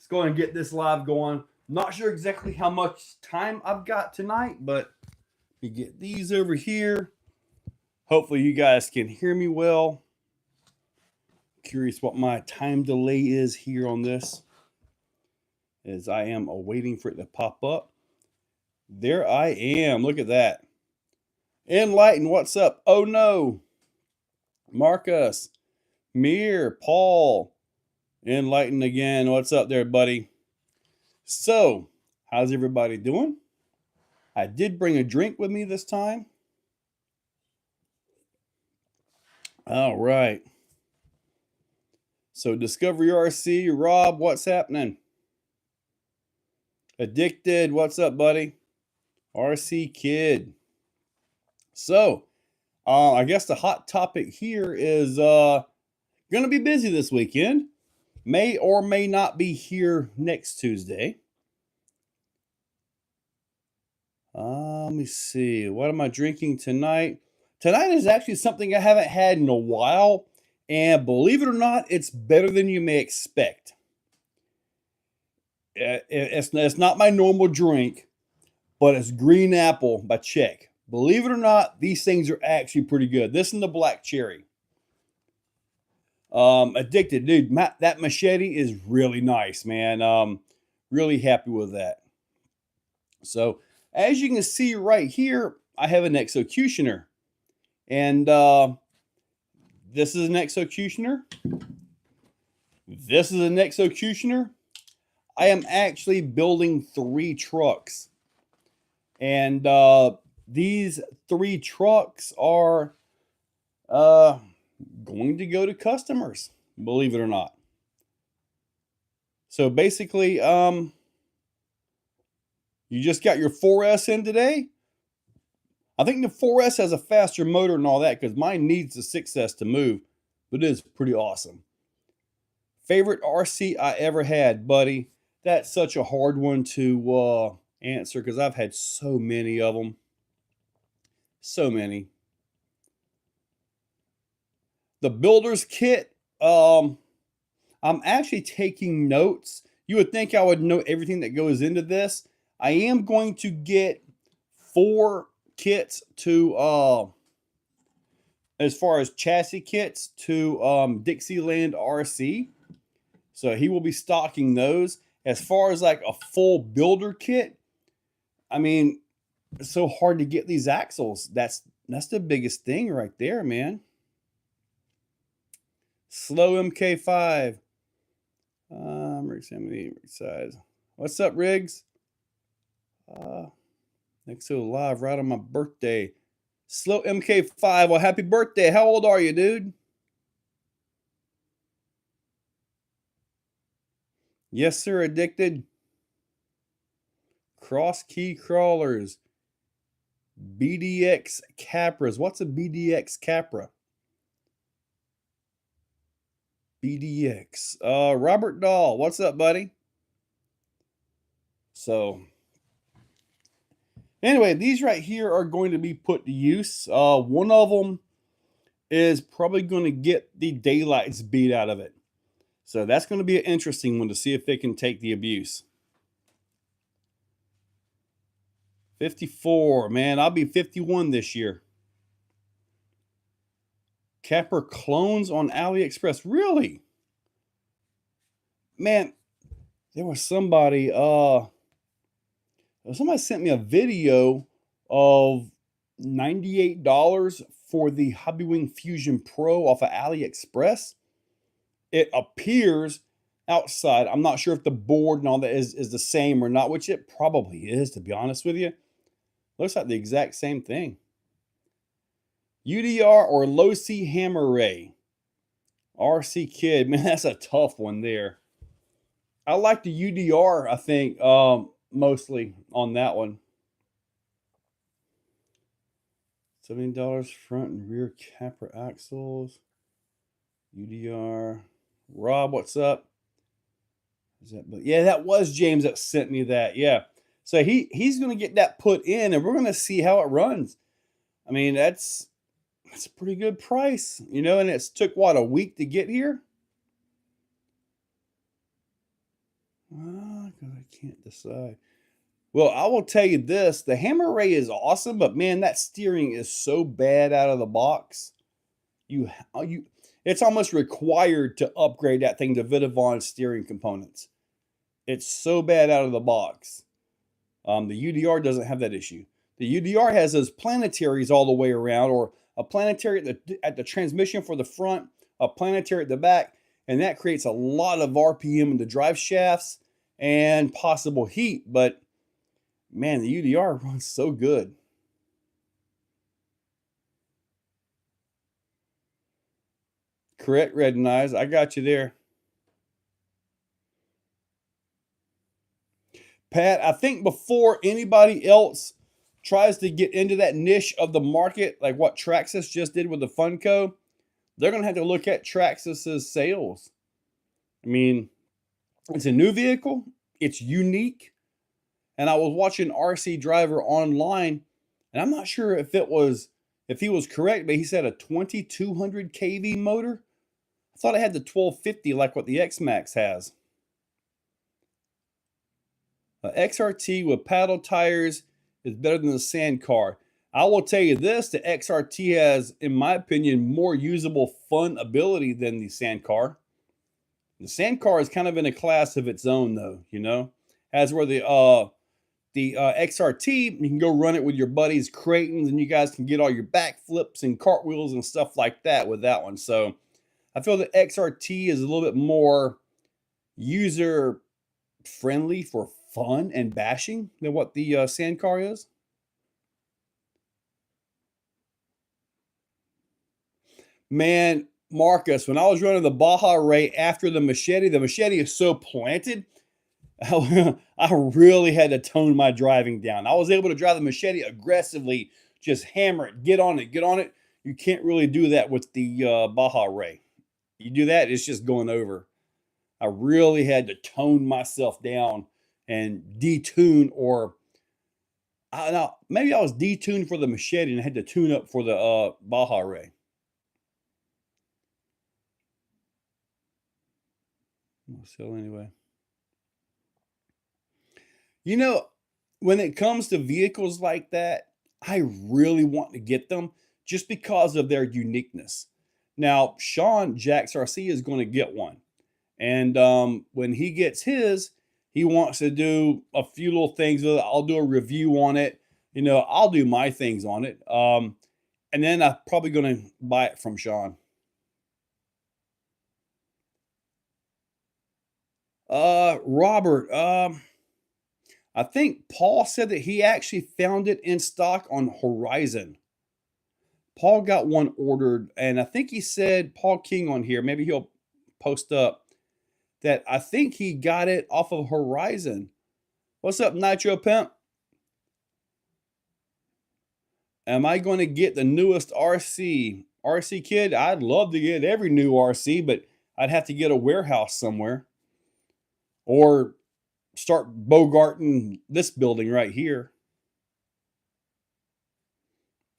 let's go and get this live going. Not sure exactly how much time I've got tonight, but we get these over here. Hopefully you guys can hear me well. Curious what my time delay is here on this, as I am awaiting for it to pop up. There I am. Look at that. Enlighten, what's up? Oh no. Marcus, Mir, Paul, Enlighten again. What's up there, buddy? So, how's everybody doing? I did bring a drink with me this time. All right. So, Discovery RC, Rob, what's happening? Addicted, what's up, buddy? RC Kid. So, I guess the hot topic here is going to be busy this weekend. May or may not be here next Tuesday. Let me see. What am I drinking tonight? Tonight is actually something I haven't had in a while. And believe it or not, it's better than you may expect. It's not my normal drink, but it's Green Apple by Czech. Believe it or not, these things are actually pretty good. This and the black cherry. Addicted, dude. That machete is really nice, man. Really happy with that. So, as you can see right here, I have an Executioner. And this is an Executioner. This is an Executioner. I am actually building 3 trucks. And these 3 trucks are going to go to customers, believe it or not. So basically, you just got your 4S in today. I think the 4S has a faster motor and all that, because mine needs the 6S to move, but it is pretty awesome. Favorite RC I ever had, buddy? That's such a hard one to answer, because I've had so many of them. So many. The builder's kit, I'm actually taking notes. You would think I would know everything that goes into this. I am going to get 4 kits to, as far as chassis kits, to Dixieland RC. So he will be stocking those. As far as like a full builder kit, I mean, it's so hard to get these axles. That's the biggest thing right there, man. Slow MK5. Riggs, size. What's up, Riggs? Nexo live right on my birthday. Slow MK5. Well, happy birthday. How old are you, dude? Yes, sir, addicted. Cross key crawlers. BDX Capras. What's a BDX Capra? BDX. Robert Dahl. What's up, buddy? So, anyway, these right here are going to be put to use. One of them is probably going to get the daylights beat out of it. So that's going to be an interesting one to see if it can take the abuse. 54. Man, I'll be 51 this year. Capra clones on AliExpress. Really? Man, there was somebody, somebody sent me a video of $98 for the Hobbywing Fusion Pro off of AliExpress. It appears outside. I'm not sure if the board and all that is the same or not, which it probably is, to be honest with you. Looks like the exact same thing. UDR or Losi Hammer Ray. RC Kid. Man, that's a tough one there. I like the UDR, I think, mostly on that one. $70 front and rear Capra axles. UDR. Rob, what's up? Is that, yeah, that was James that sent me that. Yeah. So he's going to get that put in, and we're going to see how it runs. I mean, that's a pretty good price, you know, and it's took, what, a week to get here? I can't decide. Well, I will tell you this, the Hammer Ray is awesome, but man, that steering is so bad out of the box. It's almost required to upgrade that thing to Vitavon steering components. It's so bad out of the box. The UDR doesn't have that issue. The UDR has those planetaries all the way around, or a planetary at the transmission for the front, a planetary at the back, and that creates a lot of RPM in the drive shafts and possible heat. But man, the UDR runs so good. Correct, Red and Eyes. I got you there. Pat, I think before anybody else tries to get into that niche of the market, like what Traxxas just did with the Funko, they're going to have to look at Traxxas's sales. I mean, it's a new vehicle. It's unique. And I was watching RC Driver online, and I'm not sure if he was correct, but he said a 2200 kV motor. I thought it had the 1250 like what the X-Max has. XRT with paddle tires is better than the Sand Car. I will tell you this, the XRT has, in my opinion, more usable fun ability than the Sand Car. The Sand Car is kind of in a class of its own, though, you know. As where the XRT, you can go run it with your buddies Creighton's, and you guys can get all your backflips and cartwheels and stuff like that with that one. So I feel the XRT is a little bit more user friendly for fun and bashing than what the Sand Car is. Man, Marcus, when I was running the Baja Ray after the machete is so planted. I really had to tone my driving down. I was able to drive the machete aggressively, just hammer it, get on it, get on it. You can't really do that with the Baja Ray. You do that, it's just going over. I really had to tone myself down and detune, or maybe I was detuned for the machete and I had to tune up for the Baja Ray. So anyway, you know, when it comes to vehicles like that, I really want to get them just because of their uniqueness. Now, Sean Jax RC is going to get one. And when he gets his, he wants to do a few little things with it. I'll do a review on it. You know, I'll do my things on it. And then I'm probably going to buy it from Sean. Robert, I think Paul said that he actually found it in stock on Horizon. Paul got one ordered, and I think he said, Paul King on here, maybe he'll post up, that I think he got it off of Horizon. What's up, Nitro Pimp? Am I going to get the newest RC? RC Kid, I'd love to get every new RC, but I'd have to get a warehouse somewhere. Or start bogarting this building right here.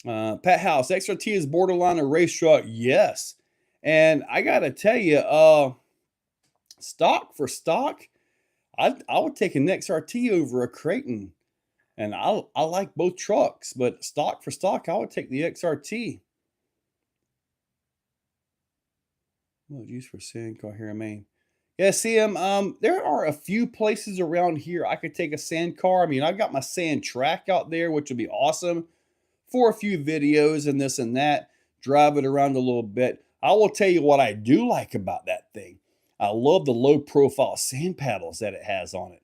Pat House, XRT is borderline a race truck. Yes. And I got to tell you, stock for stock, I would take an XRT over a Creighton. And I like both trucks, but stock for stock, I would take the XRT. Well, use for Sand Car here, I mean. Yeah, see, there are a few places around here I could take a Sand Car. I mean, I've got my sand track out there, which would be awesome for a few videos and this and that. Drive it around a little bit. I will tell you what I do like about that thing. I love the low profile sand paddles that it has on it.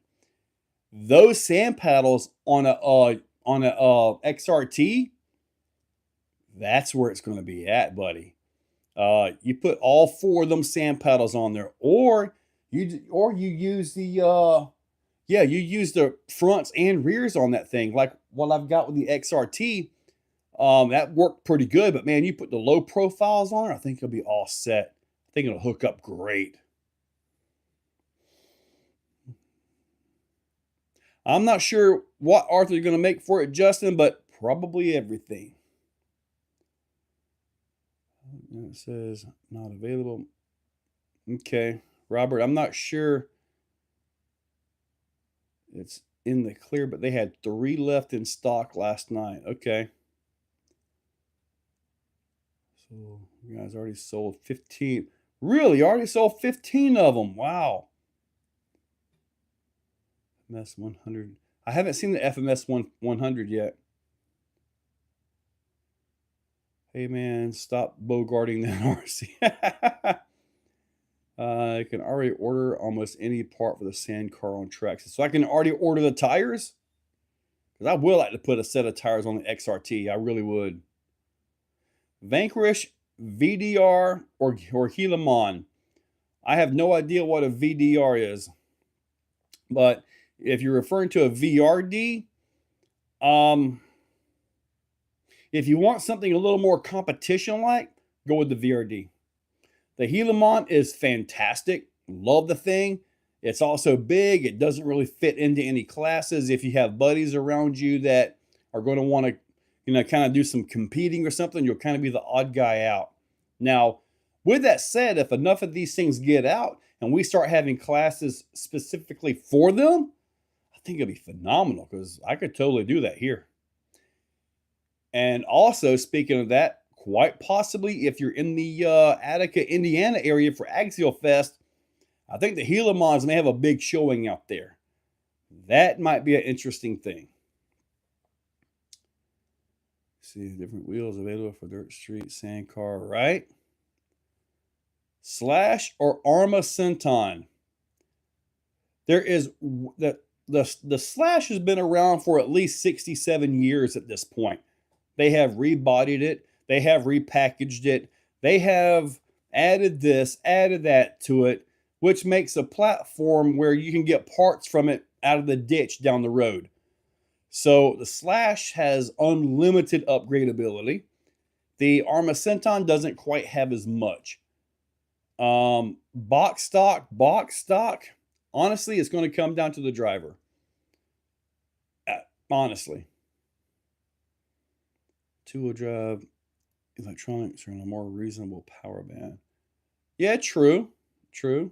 Those sand paddles on a XRT, that's where it's going to be at, buddy. You put all four of them sand paddles on there, or you use the you use the fronts and rears on that thing, like what I've got with the XRT. That worked pretty good, but man, you put the low profiles on it, I think it'll be all set. I think it'll hook up great. I'm not sure what Arthur's going to make for it, Justin, but probably everything. It says not available. Okay, Robert, I'm not sure. that's in the clear, but they had 3 left in stock last night. Okay. So you guys already sold 15. Really? Already sold 15 of them. Wow. FMS 100. I haven't seen the FMS 100 yet. Hey man, stop bogarting that RC. I can already order almost any part for the sand car on tracks. So I can already order the tires? Because I would like to put a set of tires on the XRT. I really would. Vanquish, VDR, or Helamon. I have no idea what a VDR is. But if you're referring to a VRD, if you want something a little more competition-like, go with the VRD. The Helamon is fantastic. Love the thing. It's also big. It doesn't really fit into any classes. If you have buddies around you that are going to want to, kind of do some competing or something, you'll kind of be the odd guy out. Now, with that said, if enough of these things get out and we start having classes specifically for them, I think it'll be phenomenal because I could totally do that here. And also, speaking of that, quite possibly if you're in the Attica, Indiana area for Axial Fest, I think the Helamons may have a big showing out there. That might be an interesting thing. See, different wheels available for dirt street, sand car, right? Slash or Arma Centon. There is the Slash has been around for at least 67 years at this point. They have rebodied it. They have repackaged it. They have added this, added that to it, which makes a platform where you can get parts from it out of the ditch down the road. So the Slash has unlimited upgradability. The Arma Centon doesn't quite have as much. Box stock. Honestly, it's going to come down to the driver. Honestly. Two-wheel drive electronics are in a more reasonable power band. Yeah, true. The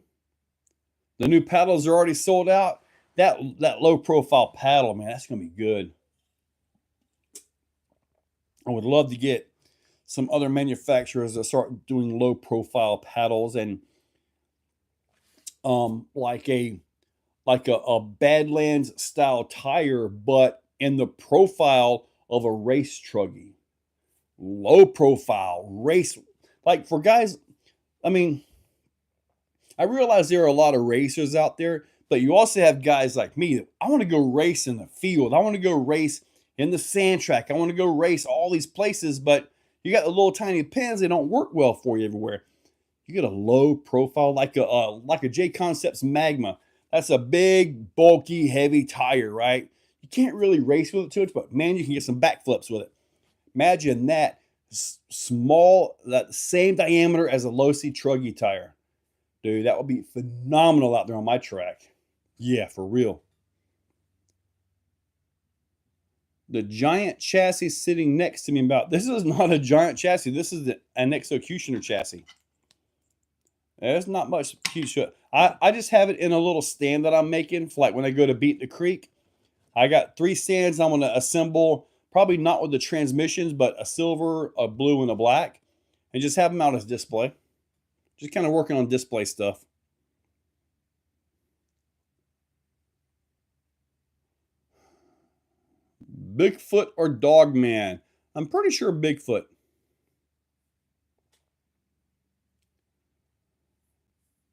new paddles are already sold out. That low profile paddle, man, that's gonna be good. I would love to get some other manufacturers that start doing low profile paddles and like a Badlands style tire, but in the profile of a race truggy. Low profile race, like for guys. I mean, I realize there are a lot of racers out there, but you also have guys like me. I want to go race in the field. I want to go race in the sand track. I want to go race all these places, but you got the little tiny pins. They don't work well for you everywhere. You get a low profile like a J Concepts Magma. That's a big, bulky, heavy tire, right? You can't really race with it too much, but man, you can get some backflips with it. Imagine that small, that same diameter as a Losi truggy tire. Dude, that would be phenomenal out there on my track. Yeah, for real. The giant chassis sitting next to me this is not a giant chassis. This is an Executioner chassis. There's not much huge. I just have it in a little stand that I'm making for like when I go to Beat the Creek. I got 3 stands I'm going to assemble, probably not with the transmissions, but a silver, a blue, and a black, and just have them out as display. Just kind of working on display stuff. Bigfoot or Dogman? I'm pretty sure Bigfoot.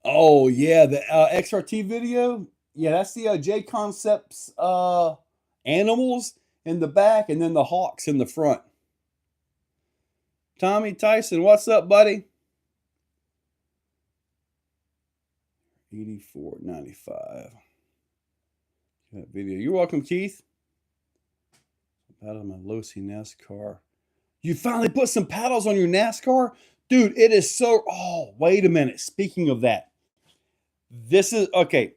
Oh, yeah, the XRT video. Yeah, that's the J Concepts animals in the back and then the hawks in the front. Tommy Tyson, what's up, buddy? 84.95. That video. You're welcome, Keith. Out of my Losi NASCAR. You finally put some paddles on your NASCAR? Dude, it is so... Oh, wait a minute. Speaking of that. This is... Okay.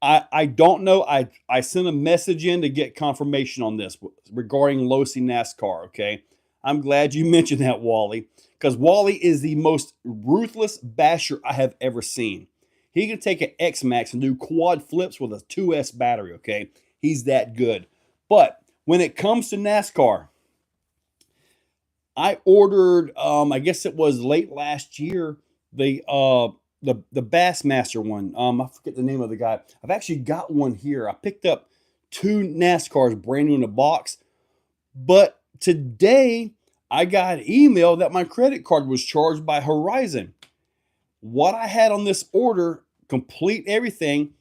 I don't know. I sent a message in to get confirmation on this regarding Losi NASCAR, okay? I'm glad you mentioned that, Wally. Because Wally is the most ruthless basher I have ever seen. He can take an X-Max and do quad flips with a 2S battery, okay? He's that good. But when it comes to NASCAR, I ordered, I guess it was late last year, the Bassmaster one. I forget the name of the guy. I've actually got one here. I picked up 2 NASCARs brand new in a box. But today I got an email that my credit card was charged by Horizon. What I had on this order, complete everything,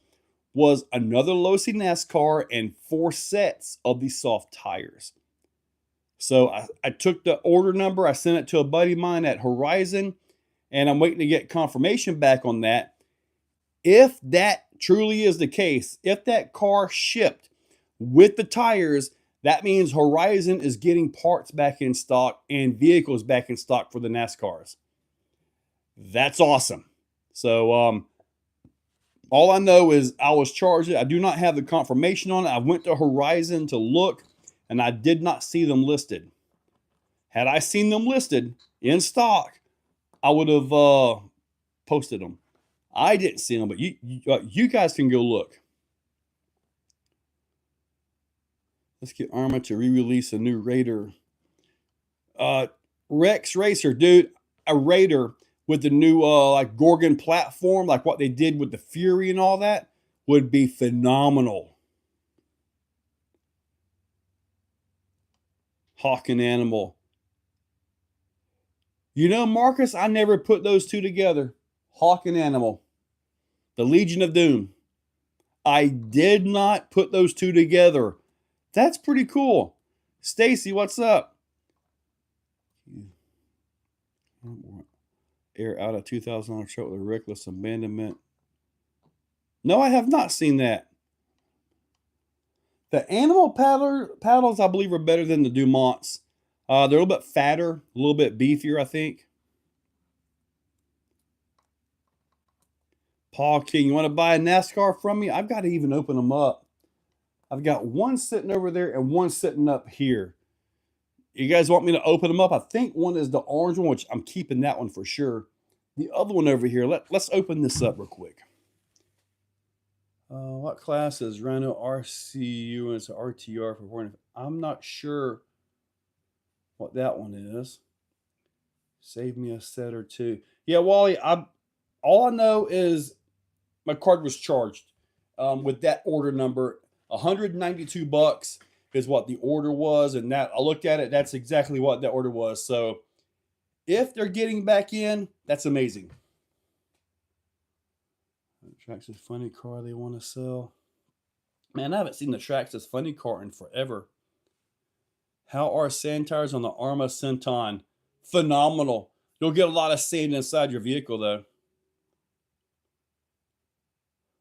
was another Losi NASCAR and 4 sets of these soft tires. So I took the order number, I sent it to a buddy of mine at Horizon, and I'm waiting to get confirmation back on that. If that truly is the case, if that car shipped with the tires, that means Horizon is getting parts back in stock and vehicles back in stock for the NASCARs. That's awesome. So all I know is I was charged it. I do not have the confirmation on it. I went to Horizon to look, and I did not see them listed. Had I seen them listed in stock, I would have posted them. I didn't see them, but you guys can go look. Let's get Arma to re-release a new Raider. Rex Racer, dude, a Raider with the new like Gorgon platform, like what they did with the Fury and all that, would be phenomenal. Hawk and Animal. You know, Marcus, I never put those two together. Hawk and Animal. The Legion of Doom. I did not put those two together. That's pretty cool. Stacy, what's up? Air out of $2,000 truck with a reckless abandonment. No, I have not seen that. The Animal paddles, I believe, are better than the Dumonts. They're a little bit fatter, a little bit beefier, I think. Paul King, you want to buy a NASCAR from me? I've got to even open them up. I've got one sitting over there and one sitting up here. You guys want me to open them up? I think one is the orange one, which I'm keeping that one for sure. The other one over here, let's open this up real quick. What class is Rhino RCU and it's an RTR for warning? I'm not sure what that one is. Save me a set or two. Yeah, Wally, all I know is my card was charged with that order number. $192 is what the order was, and that I looked at it, that's exactly what that order was. So if they're getting back in, that's amazing. Traxxas funny car they want to sell. Man, I haven't seen the Traxxas funny car in forever. How are sand tires on the Arma Centon? Phenomenal. You'll get a lot of sand inside your vehicle, though.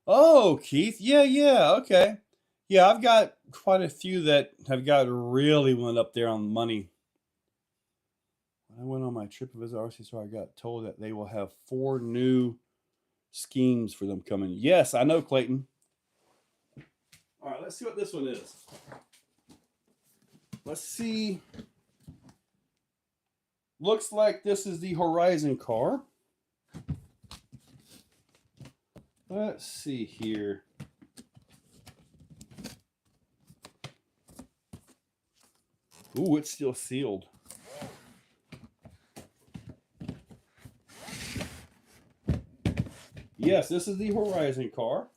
Oh, Keith. Yeah, okay. Yeah, I've got quite a few that have got really went up there on money. When I went on my trip to visit RC store, I got told that they will have 4 new schemes for them coming. Yes, I know, Clayton. All right, let's see what this one is. Let's see. Looks like this is the Horizon car. Let's see here. Ooh, it's still sealed. Yes, this is the Horizon car.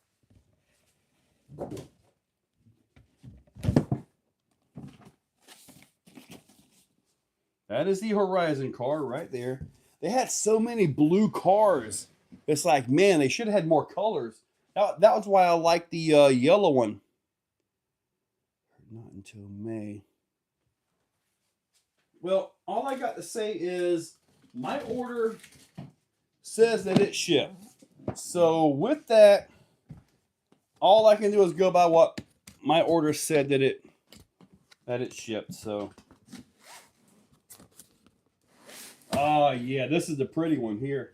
That is the Horizon car right there. They had so many blue cars. It's like, man, they should have had more colors. That was why I like the yellow one. Not until May. Well, all I got to say is my order says that it shipped. So with that, all I can do is go by what my order said that it shipped. So, oh yeah, this is the pretty one here.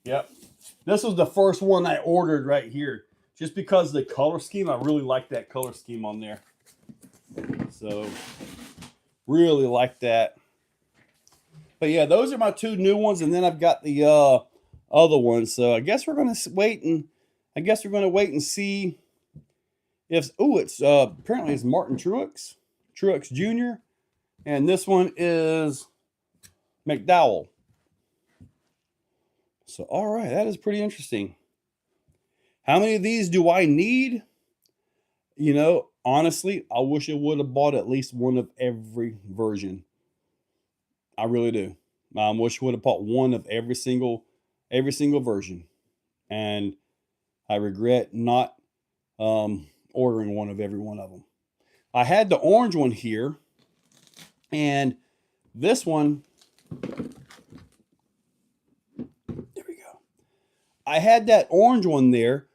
Yep, this was the first one I ordered right here. Just because of the color scheme, I really like that color scheme on there. So, really like that. But yeah, those are my 2 new ones, and then I've got the other ones. So I guess we're going to wait and I guess we're going to wait and see if, oh, it's apparently it's Martin Truex Jr. And this one is McDowell. So, all right, that is pretty interesting. How many of these do I need? You know, honestly, I wish I would have bought at least one of every version. I really do. I wish I would have bought one of every single version. And I regret not ordering one of every one of them. I had the orange one here, and this one, there we go. I had that orange one there,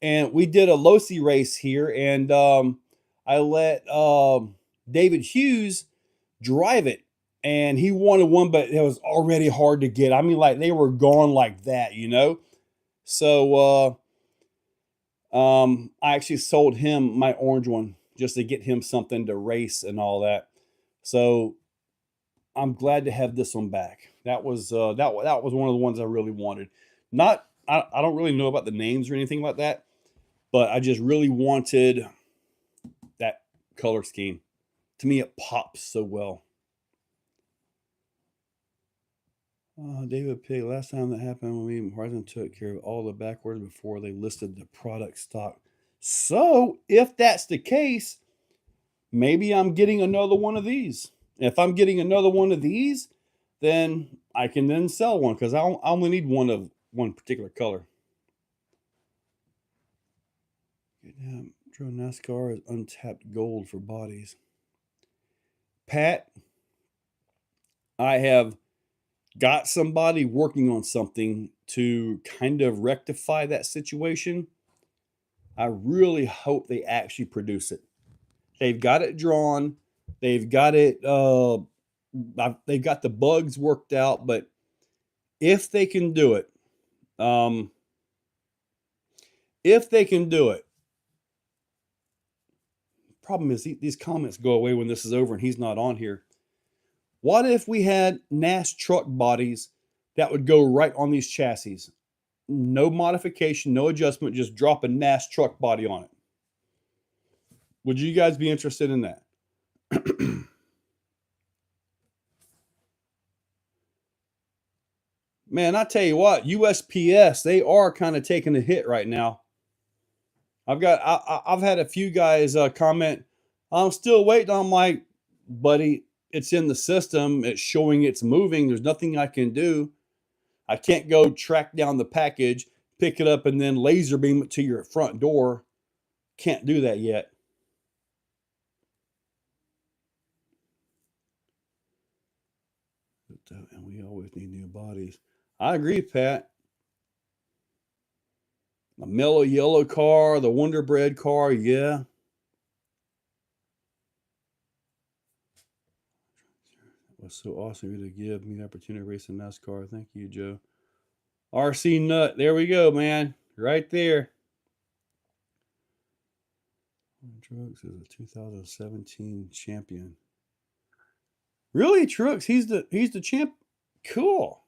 and we did a Losi race here, and I let David Hughes drive it, and he wanted one, but it was already hard to get. I mean, like, they were gone like that, you know? So I actually sold him my orange one just to get him something to race and all that. So I'm glad to have this one back. That was one of the ones I really wanted. I don't really know about the names or anything like that, but I just really wanted that color scheme. To me, it pops so well. David Pig, last time that happened when me, Horizon took care of all the back orders before they listed the product stock. So if that's the case, maybe I'm getting another one of these. If I'm getting another one of these, then I can then sell one, because I only need one of one particular color. Nitro NASCAR is untapped gold for bodies. Pat, I have got somebody working on something to kind of rectify that situation. I really hope they actually produce it. They've got it drawn. They've got it. They've got the bugs worked out. But if they can do it, problem is these comments go away when this is over and he's not on here. What if we had NAS truck bodies that would go right on these chassis? No modification, no adjustment, just drop a NAS truck body on it. Would you guys be interested in that? Man, I tell you what, USPS, they are kind of taking a hit right now. I've had a few guys comment, I'm still waiting. I'm like, buddy, it's in the system. It's showing it's moving. There's nothing I can do. I can't go track down the package, pick it up, and then laser beam it to your front door. Can't do that yet. And we always need new bodies. I agree, Pat. A mellow yellow car, the Wonder Bread car, yeah. It was so awesome of you to give me the opportunity to race in NASCAR. Thank you, Joe. RC Nut, there we go, man. Right there. Truex is a 2017 champion. Really, Truex? He's the champ. Cool.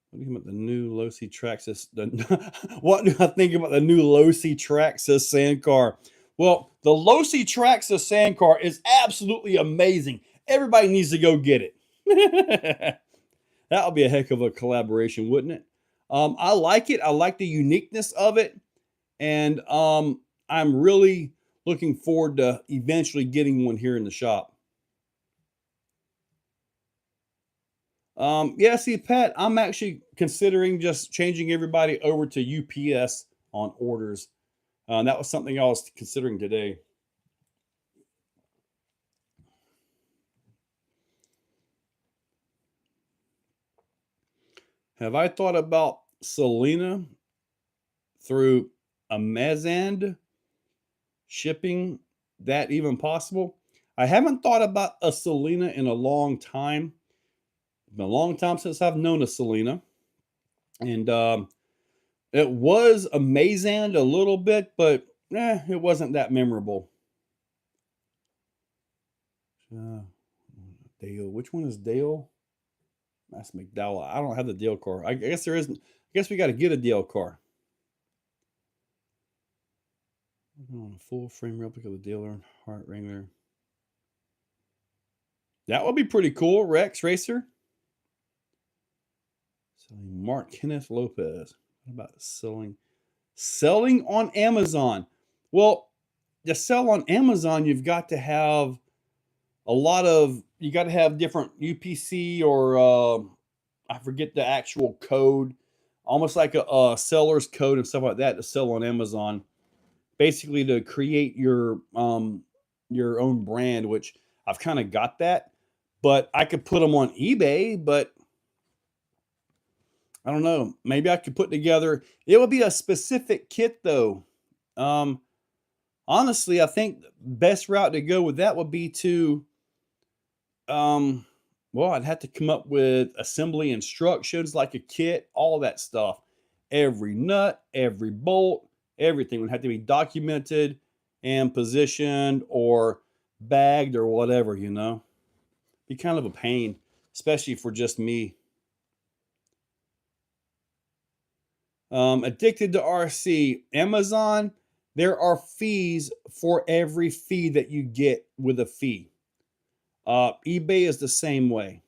What do you think about the new Losi Traxxas? What do I think about the new Losi Traxxas Sandcar? Well, the Losi Traxxas Sandcar is absolutely amazing. Everybody needs to go get it. That'll be a heck of a collaboration, wouldn't it? I like it. I like the uniqueness of it. And I'm really looking forward to eventually getting one here in the shop. Yeah, see, Pat, I'm actually considering just changing everybody over to UPS on orders. That was something I was considering today. Have I thought about Selena through Amazon shipping? That even possible? I haven't thought about a Selena in a long time. It's been a long time since I've known a Selena. And it was Amazon a little bit, but it wasn't that memorable. Dale. Which one is Dale? That's McDowell. I don't have the Dale car. I guess there isn't. I guess we got to get a Dale car. On a full frame replica of the dealer heart wrangler. That would be pretty cool. Rex Racer. Selling Mark Kenneth Lopez. What about selling on Amazon? Well, to sell on Amazon, you've got to have you got to have different UPC or I forget the actual code, almost like a seller's code and stuff like that to sell on Amazon. Basically, to create your own brand, which I've kind of got that, but I could put them on eBay, but I don't know. Maybe I could put together. It would be a specific kit though. Honestly, I think the best route to go with that would be to, well, I'd have to come up with assembly instructions, like a kit, all that stuff. Every nut, every bolt, everything would have to be documented and positioned or bagged or whatever, you know. Be kind of a pain, especially for just me. Addicted to RC. Amazon, there are fees for every fee that you get with a fee. eBay is the same way.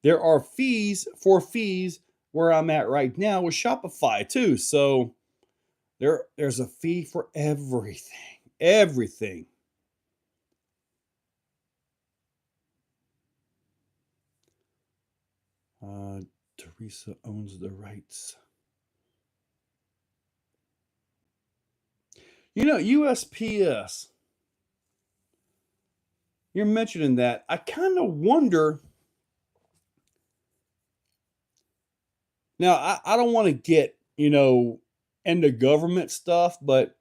There are fees for fees where I'm at right now with Shopify too. So there's a fee for everything. Everything. Teresa owns the rights. You know, USPS. You're mentioning that. I kind of wonder. Now, I don't want to get, into government stuff, but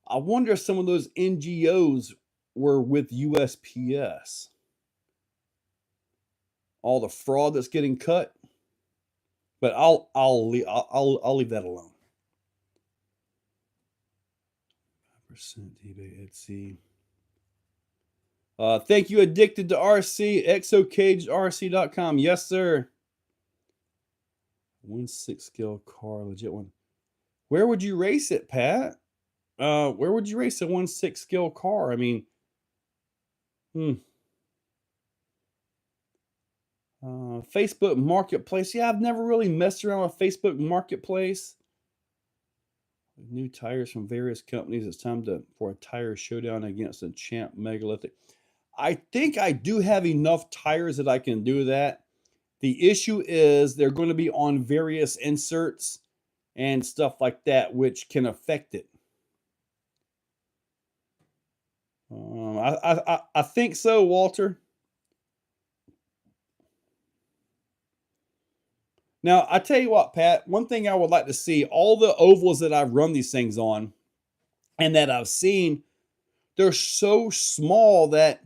I wonder if some of those NGOs were with USPS. All the fraud that's getting cut. But I'll leave that alone. 5% eBay Etsy. Thank you, Addicted to RC, Exocaged RC.com. Yes, sir. 1/6 scale car, legit one. Where would you race it, Pat? Where would you race a 1/6 scale car? I mean, Facebook Marketplace. Yeah, I've never really messed around with Facebook Marketplace. New tires from various companies. It's time for a tire showdown against the champ Megalithic. I think I do have enough tires that I can do that. The issue is they're going to be on various inserts and stuff like that, which can affect it. I think so, Walter. Now, I tell you what, Pat, one thing I would like to see, all the ovals that I've run these things on and that I've seen, they're so small that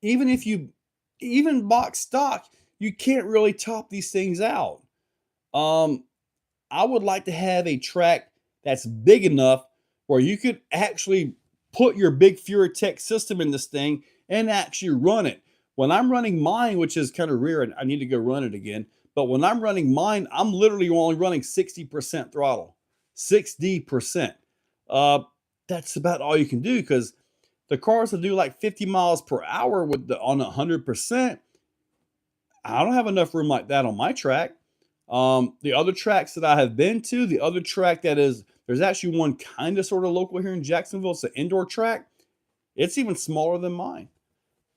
even box stock, you can't really top these things out. I would like to have a track that's big enough where you could actually put your big Furatech system in this thing and actually run it. When I'm running mine, which is kind of rare, and I need to go run it again, but when I'm running mine, I'm literally only running 60% throttle, 60%. That's about all you can do, because the cars will do like 50 miles per hour on 100%. I don't have enough room like that on my track. The other tracks that I have been to, the other track there's actually one kind of sort of local here in Jacksonville. It's an indoor track. It's even smaller than mine.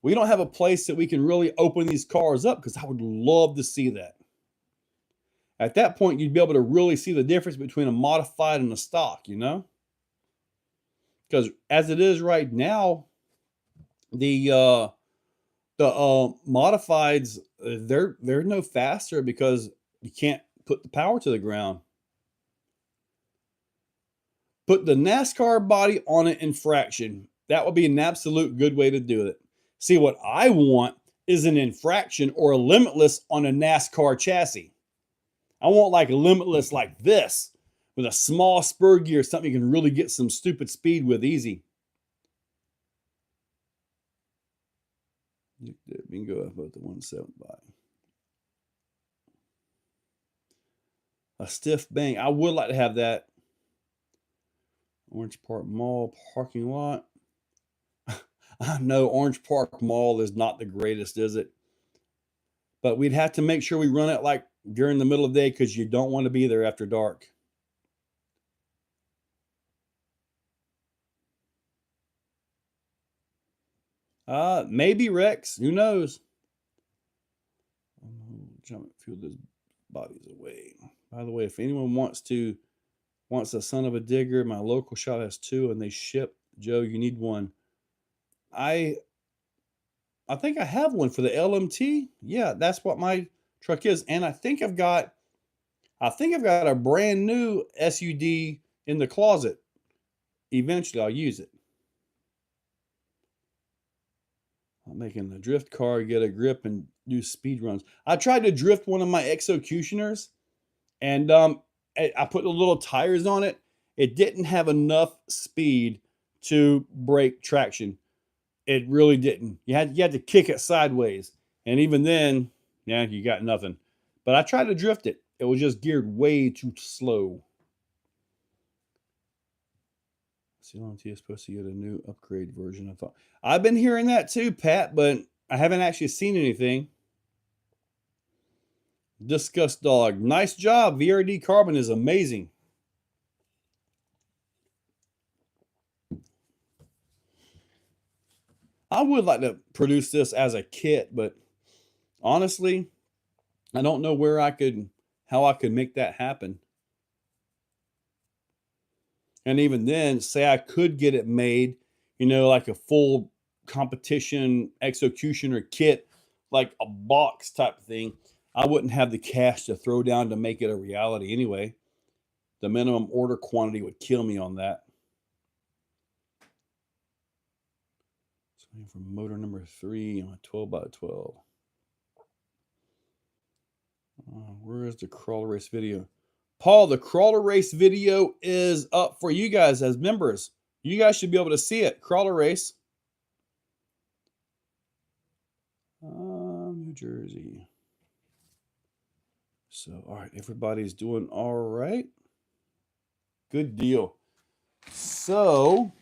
We don't have a place that we can really open these cars up, because I would love to see that. At that point, you'd be able to really see the difference between a modified and a stock, Because as it is right now, the modifieds, they're no faster because you can't put the power to the ground. Put the NASCAR body on it in fraction. That would be an absolute good way to do it. See, what I want is an infraction or a limitless on a NASCAR chassis. I want like a limitless like this with a small spur gear, something you can really get some stupid speed with easy. Bingo about the 1/7 by. A stiff bang. I would like to have that. Orange Park Mall parking lot. I know Orange Park Mall is not the greatest, is it? But we'd have to make sure we run it like during the middle of the day because you don't want to be there after dark. Maybe Rex. Who knows? Jump a few of those bodies away. By the way, if anyone wants a son of a digger, my local shop has 2 and they ship. Joe, you need one. I think I have one for the LMT. Yeah, that's what my truck is. And I think I've got a brand new SUD in the closet. Eventually I'll use it. I'm making the drift car get a grip and do speed runs. I tried to drift one of my Exocutioners, and I put the little tires on it. It didn't have enough speed to break traction. It really didn't. You had to kick it sideways, and even then, yeah, you got nothing. But I tried to drift it. It was just geared way too slow. CLMT is supposed to get a new upgrade version. I thought I've been hearing that too, Pat, but I haven't actually seen anything. Disgust Dog, nice job. VRD Carbon is amazing. I would like to produce this as a kit, but honestly, I don't know how I could make that happen. And even then, say I could get it made, like a full competition Exocutioner kit, like a box type of thing. I wouldn't have the cash to throw down to make it a reality anyway. The minimum order quantity would kill me on that. So from motor number 3 on a 12x12. Where is the crawler race video? Paul, the crawler race video is up for you guys as members. You guys should be able to see it. Crawler race. New Jersey. So, all right, everybody's doing all right. Good deal. So,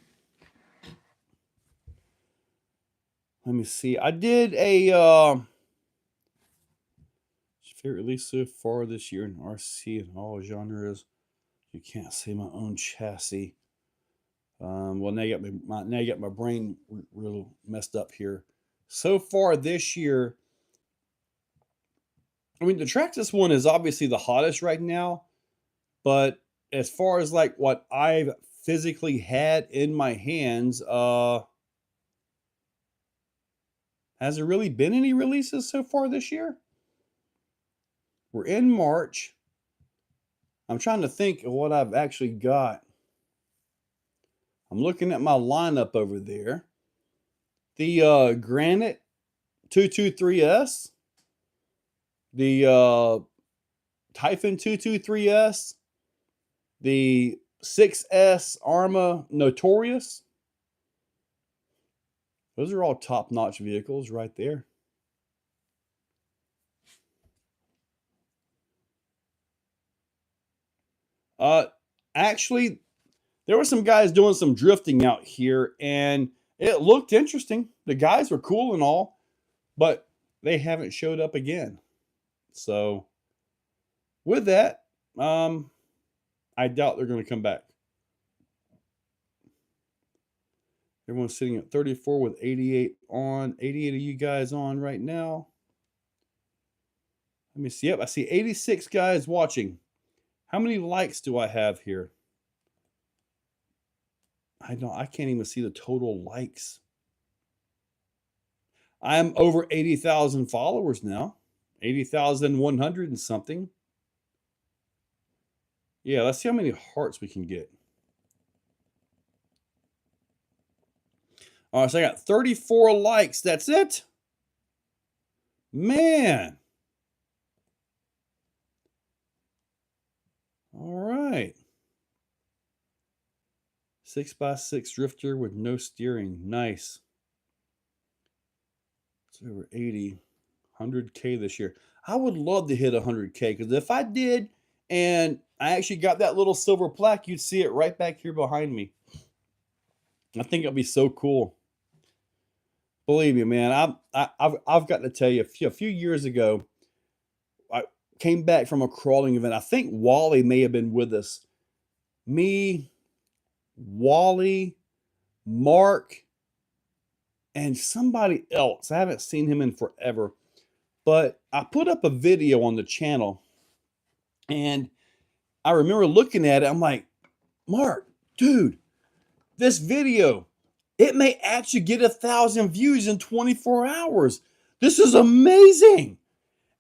let me see. I did a favorite release so far this year in RC and all genres. You can't say my own chassis. Well, now you got my brain real messed up here. So far this year, I mean, the Traxxas one is obviously the hottest right now, but as far as like what I've physically had in my hands, has there really been any releases so far this year? We're in March. I'm trying to think of what I've actually got. I'm looking at my lineup over there. The Granite 223S. The Typhon 223S. The 6S Arma Notorious. Those are all top-notch vehicles right there. Actually, there were some guys doing some drifting out here, and it looked interesting. The guys were cool and all, but they haven't showed up again. So, with that, I doubt they're going to come back. Everyone's sitting at 34 with 88 on. 88 of you guys on right now. Let me see. Yep, I see 86 guys watching. How many likes do I have here? I can't even see the total likes. I'm over 80,000 followers now. 80,100 and something. Yeah, let's see how many hearts we can get. All right, so I got 34 likes. That's it? Man. All right. 6x6 drifter with no steering. Nice. It's over 80. 100K this year. I would love to hit 100K, because if I did and I actually got that little silver plaque, you'd see it right back here behind me. I think it'll be so cool. Believe me, man. I've got to tell you, a few years ago, I came back from a crawling event. I think Wally may have been with us. Me, Wally, Mark, and somebody else. I haven't seen him in forever. But I put up a video on the channel, and I remember looking at it. I'm like, Mark, dude, this video, it may actually get 1,000 views in 24 hours. This is amazing.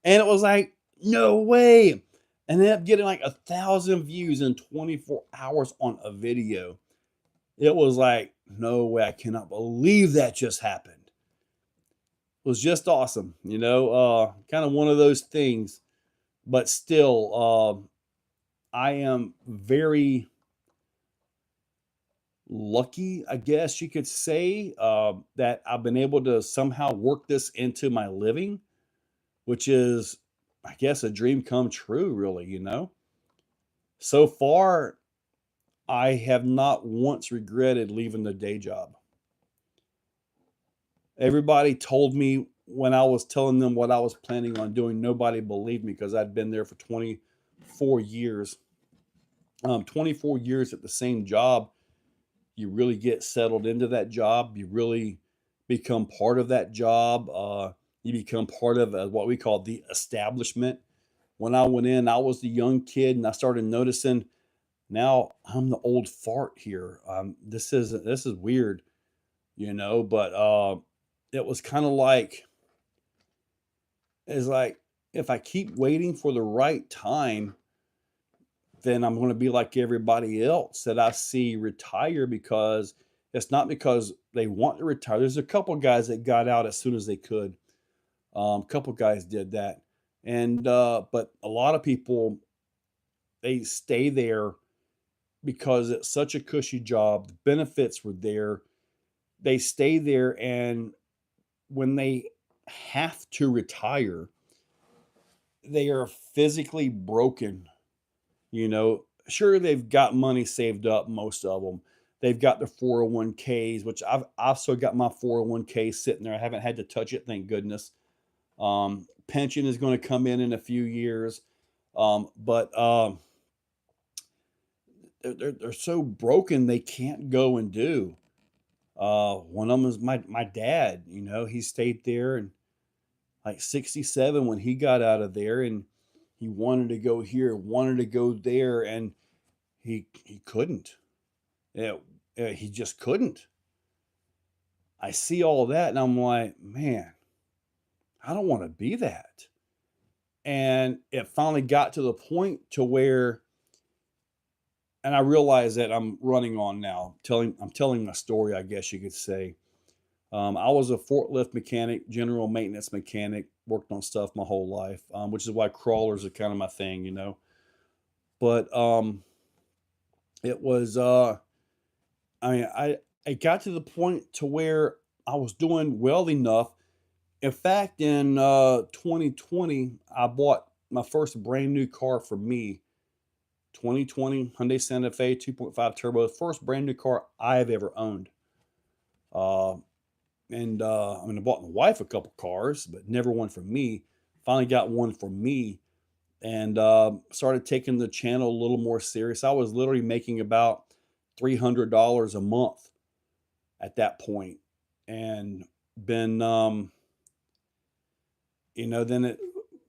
And it was like, no way. And ended up getting like 1,000 views in 24 hours on a video. It was like, no way. I cannot believe that just happened. It was just awesome. Kind of one of those things, but still, I am very lucky, I guess you could say, that I've been able to somehow work this into my living, which is, I guess, a dream come true, really. So far, I have not once regretted leaving the day job. Everybody told me when I was telling them what I was planning on doing, nobody believed me because I'd been there for 24 years. 24 years at the same job. You really get settled into that job. You really become part of that job. You become part of what we call the establishment. When I went in, I was the young kid, and I started noticing now I'm the old fart here. This is weird, but it was kind of like, it's like, if I keep waiting for the right time, then I'm going to be like everybody else that I see retire, because it's not because they want to retire. There's a couple guys that got out as soon as they could. A couple guys did that. But a lot of people, they stay there because it's such a cushy job. The benefits were there. They stay there, and when they have to retire, they are physically broken. Sure, they've got money saved up, most of them. They've got their 401ks, which I've still got my 401k sitting there. I haven't had to touch it, thank goodness. Pension is going to come in a few years. But they're so broken they can't go and do. One of them is my dad. He stayed there, and like 67 when he got out of there, and he wanted to go here, wanted to go there, and he couldn't. He just couldn't. I see all that, and I'm like, man, I don't want to be that. And it finally got to the point to where, and I realize that I'm running on now. I'm telling my story, I guess you could say. I was a forklift mechanic, general maintenance mechanic, worked on stuff my whole life, which is why crawlers are kind of my thing, But it was, I got to the point to where I was doing well enough. In fact, in 2020, I bought my first brand new car for me. 2020 Hyundai Santa Fe 2.5 turbo, first brand new car I've ever owned. I bought my wife a couple cars, but never one for me. Finally got one for me, and started taking the channel a little more serious. I was literally making about $300 a month at that point, and been, then it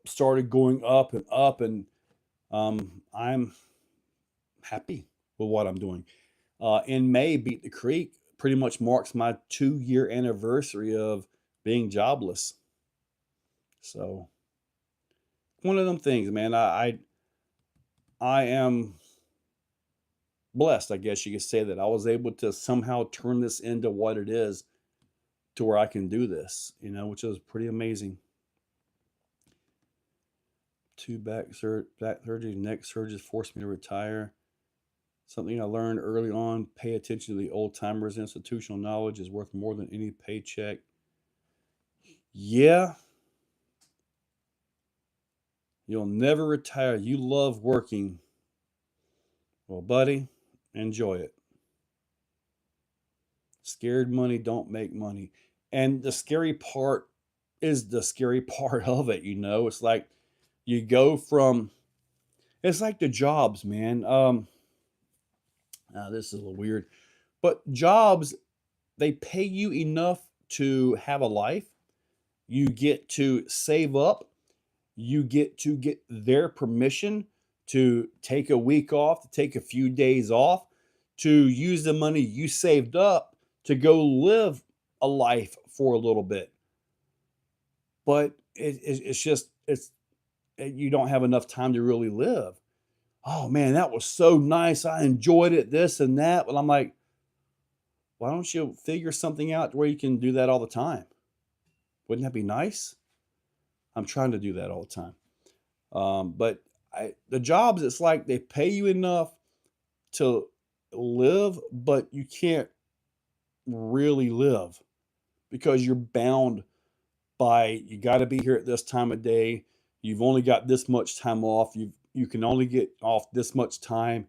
started going up and up, and I'm happy with what I'm doing. In May, Beat the Creek pretty much marks my 2-year anniversary of being jobless. So one of them things, man. I am blessed, I guess you could say, that I was able to somehow turn this into what it is, to where I can do this, which is pretty amazing. 2 back surgery, neck surgeries forced me to retire. Something I learned early on: pay attention to the old timers. Institutional knowledge is worth more than any paycheck. Yeah. You'll never retire. You love working. Well, buddy, enjoy it. Scared money don't make money. And the scary part is the scary part of it, you know. It's like you go from, it's like the jobs, man. This is a little weird, but jobs, they pay you enough to have a life. You get to save up. You get to get their permission to take a week off, to take a few days off, to use the money you saved up to go live a life for a little bit. But it's just, you don't have enough time to really live. Oh man, that was so nice. I enjoyed it, this and that. But I'm like, why don't you figure something out where you can do that all the time? Wouldn't that be nice? I'm trying to do that all the time. But the jobs, it's like they pay you enough to live, but you can't really live because you're bound by, you got to be here at this time of day. You've only got this much time off. You can only get off this much time,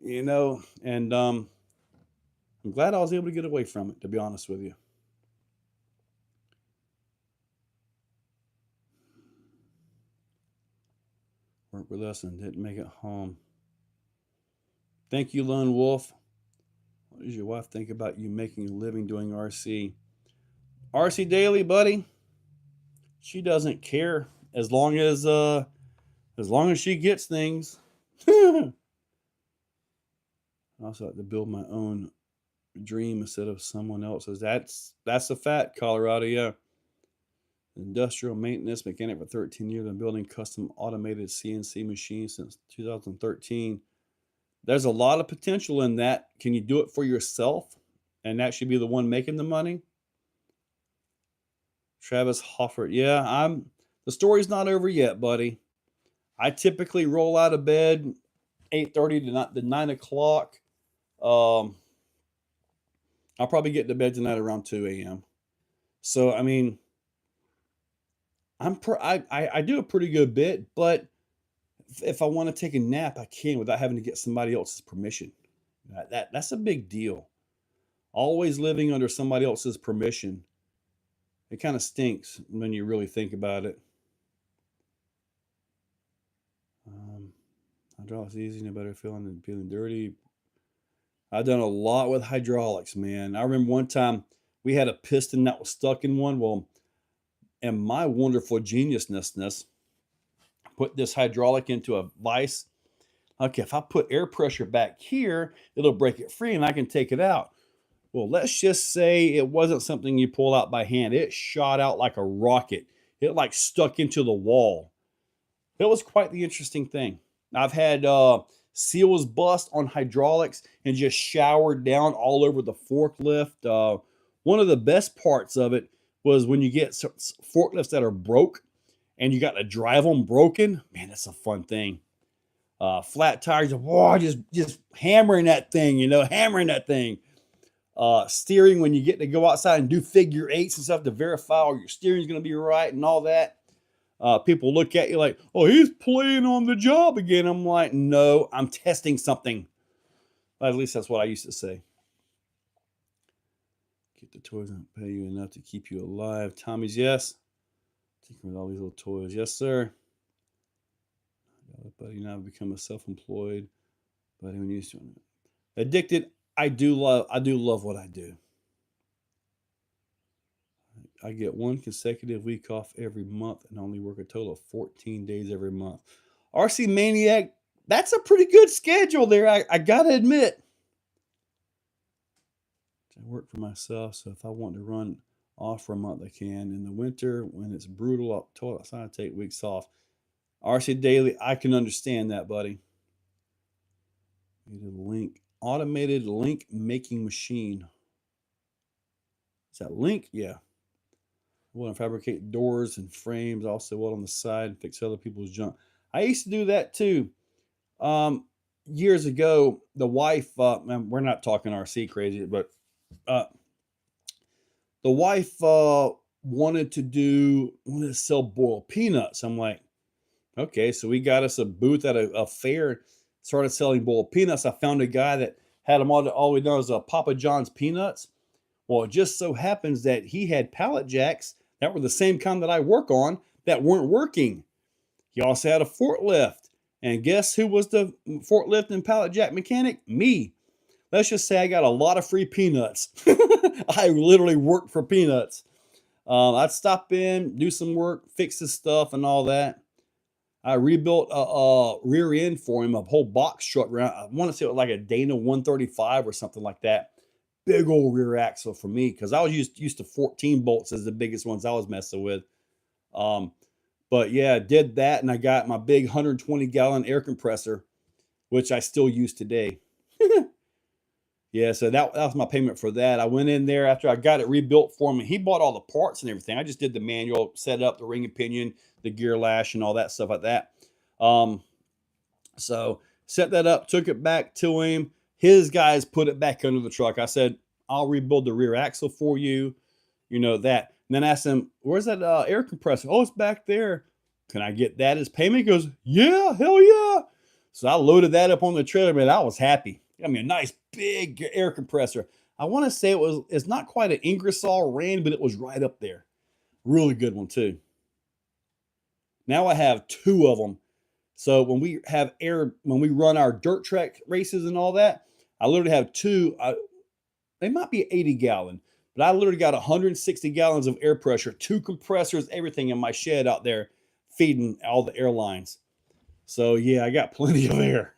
you know, and I'm glad I was able to get away from it, to be honest with you. Worked with us and didn't make it home. Thank you, Lone Wolf. What does your wife think about you making a living doing RC? RC Daily, buddy. She doesn't care as long as she gets things. I also like to build my own dream instead of someone else's. That's a fact, Colorado. Yeah. Industrial maintenance mechanic for 13 years. Been building custom automated CNC machines since 2013. There's a lot of potential in that. Can you do it for yourself and actually be the one making the money? Travis Hoffert. Yeah, the story's not over yet, buddy. I typically roll out of bed 8:30 to 9 o'clock. I'll probably get to bed tonight around 2 a.m. So, I mean, I do a pretty good bit, but if I want to take a nap, I can without having to get somebody else's permission. That's a big deal. Always living under somebody else's permission. It kind of stinks when you really think about it. Hydraulics easy, no better feeling than feeling dirty. I've done a lot with hydraulics, man. I remember one time we had a piston that was stuck in one. Well, and my wonderful geniusness put this hydraulic into a vise. Okay, if I put air pressure back here, it'll break it free and I can take it out. Well, let's just say it wasn't something you pull out by hand. It shot out like a rocket. It like stuck into the wall. It was quite the interesting thing. I've had seals bust on hydraulics and just showered down all over the forklift. One of the best parts of it was when you get forklifts that are broke and you got to drive them broken. Man, that's a fun thing. Flat tires, whoa, just hammering that thing, hammering that thing. Steering when you get to go outside and do figure eights and stuff to verify all your steering is going to be right and all that. People look at you like, oh, he's playing on the job again. I'm like, no, I'm testing something. At least that's what I used to say. Get the toys and pay you enough to keep you alive. Tommy's, yes. Taking with all these little toys. Yes, sir. Buddy, now I've become a self-employed. Buddy, when you used to addicted, I do love what I do. I get one consecutive week off every month and only work a total of 14 days every month. RC Maniac, that's a pretty good schedule there, I gotta admit. I work for myself, so if I want to run off for a month, I can. In the winter, when it's brutal up outside, I take weeks off. RC Daily, I can understand that, buddy. Need a link. Automated link making machine. Is that link? Yeah. I want to fabricate doors and frames, also weld on the side and fix other people's junk. I used to do that too. Years ago, the wife, we're not talking RC crazy, but the wife wanted to sell boiled peanuts. I'm like, okay, so we got us a booth at a fair, started selling boiled peanuts. I found a guy that had them all the way down as Papa John's peanuts. Well, it just so happens that he had pallet jacks that were the same kind that I work on that weren't working. He also had a forklift. And guess who was the forklift and pallet jack mechanic? Me. Let's just say I got a lot of free peanuts. I literally worked for peanuts. I'd stop in, do some work, fix his stuff and all that. I rebuilt a rear end for him, a whole box truck. I want to say it was like a Dana 135 or something like that. Big old rear axle for me, because I was used to 14 bolts as the biggest ones I was messing with. But yeah, did that, and I got my big 120-gallon air compressor, which I still use today. Yeah, so that was my payment for that. I went in there after I got it rebuilt for him, and he bought all the parts and everything. I just did the manual, set up the ring and pinion, the gear lash, and all that stuff like that. So set that up, took it back to him. His guys put it back under the truck. I said, I'll rebuild the rear axle for you. You know that. And then I asked him, where's that air compressor? Oh, it's back there. Can I get that as payment? He goes, yeah, hell yeah. So I loaded that up on the trailer, man. I was happy. Got me a nice big air compressor. I want to say it's not quite an Ingersoll Rand, but it was right up there. Really good one too. Now I have 2 of them. So when we run our dirt track races and all that, I literally have 2. They might be 80-gallon, but I literally got 160 gallons of air pressure, 2 compressors, everything in my shed out there feeding all the airlines. So yeah, I got plenty of air.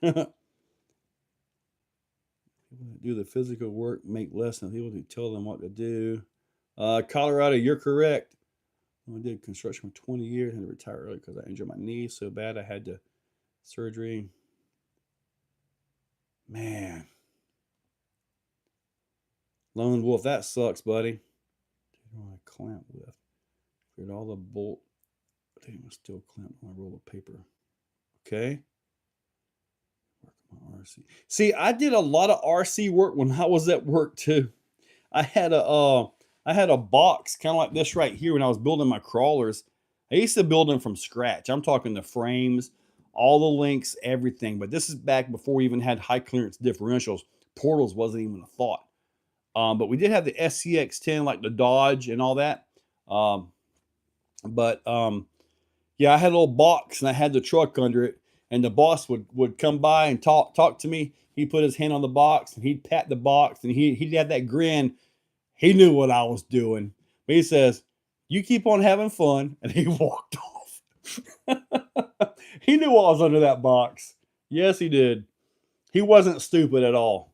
Do the physical work, make less than people who tell them what to do. Colorado, you're correct. I did construction for 20 years and retired early because I injured my knee so bad I had to surgery. Man. Lone Wolf, that sucks, buddy. Clamp lift. Cleared all the bolt. I think I'm still clamped on a roll of paper. Okay. Work on RC. See, I did a lot of RC work when I was at work too. I had a box kind of like this right here when I was building my crawlers. I used to build them from scratch. I'm talking the frames, all the links, everything. But this is back before we even had high clearance differentials. Portals wasn't even a thought. But we did have the SCX10, like the Dodge and all that. Yeah, I had a little box and I had the truck under it. And the boss would come by and talk to me. He'd put his hand on the box and he'd pat the box and he'd have that grin. He knew what I was doing. But he says, you keep on having fun. And he walked off. He knew what was under that box. Yes, he did. He wasn't stupid at all.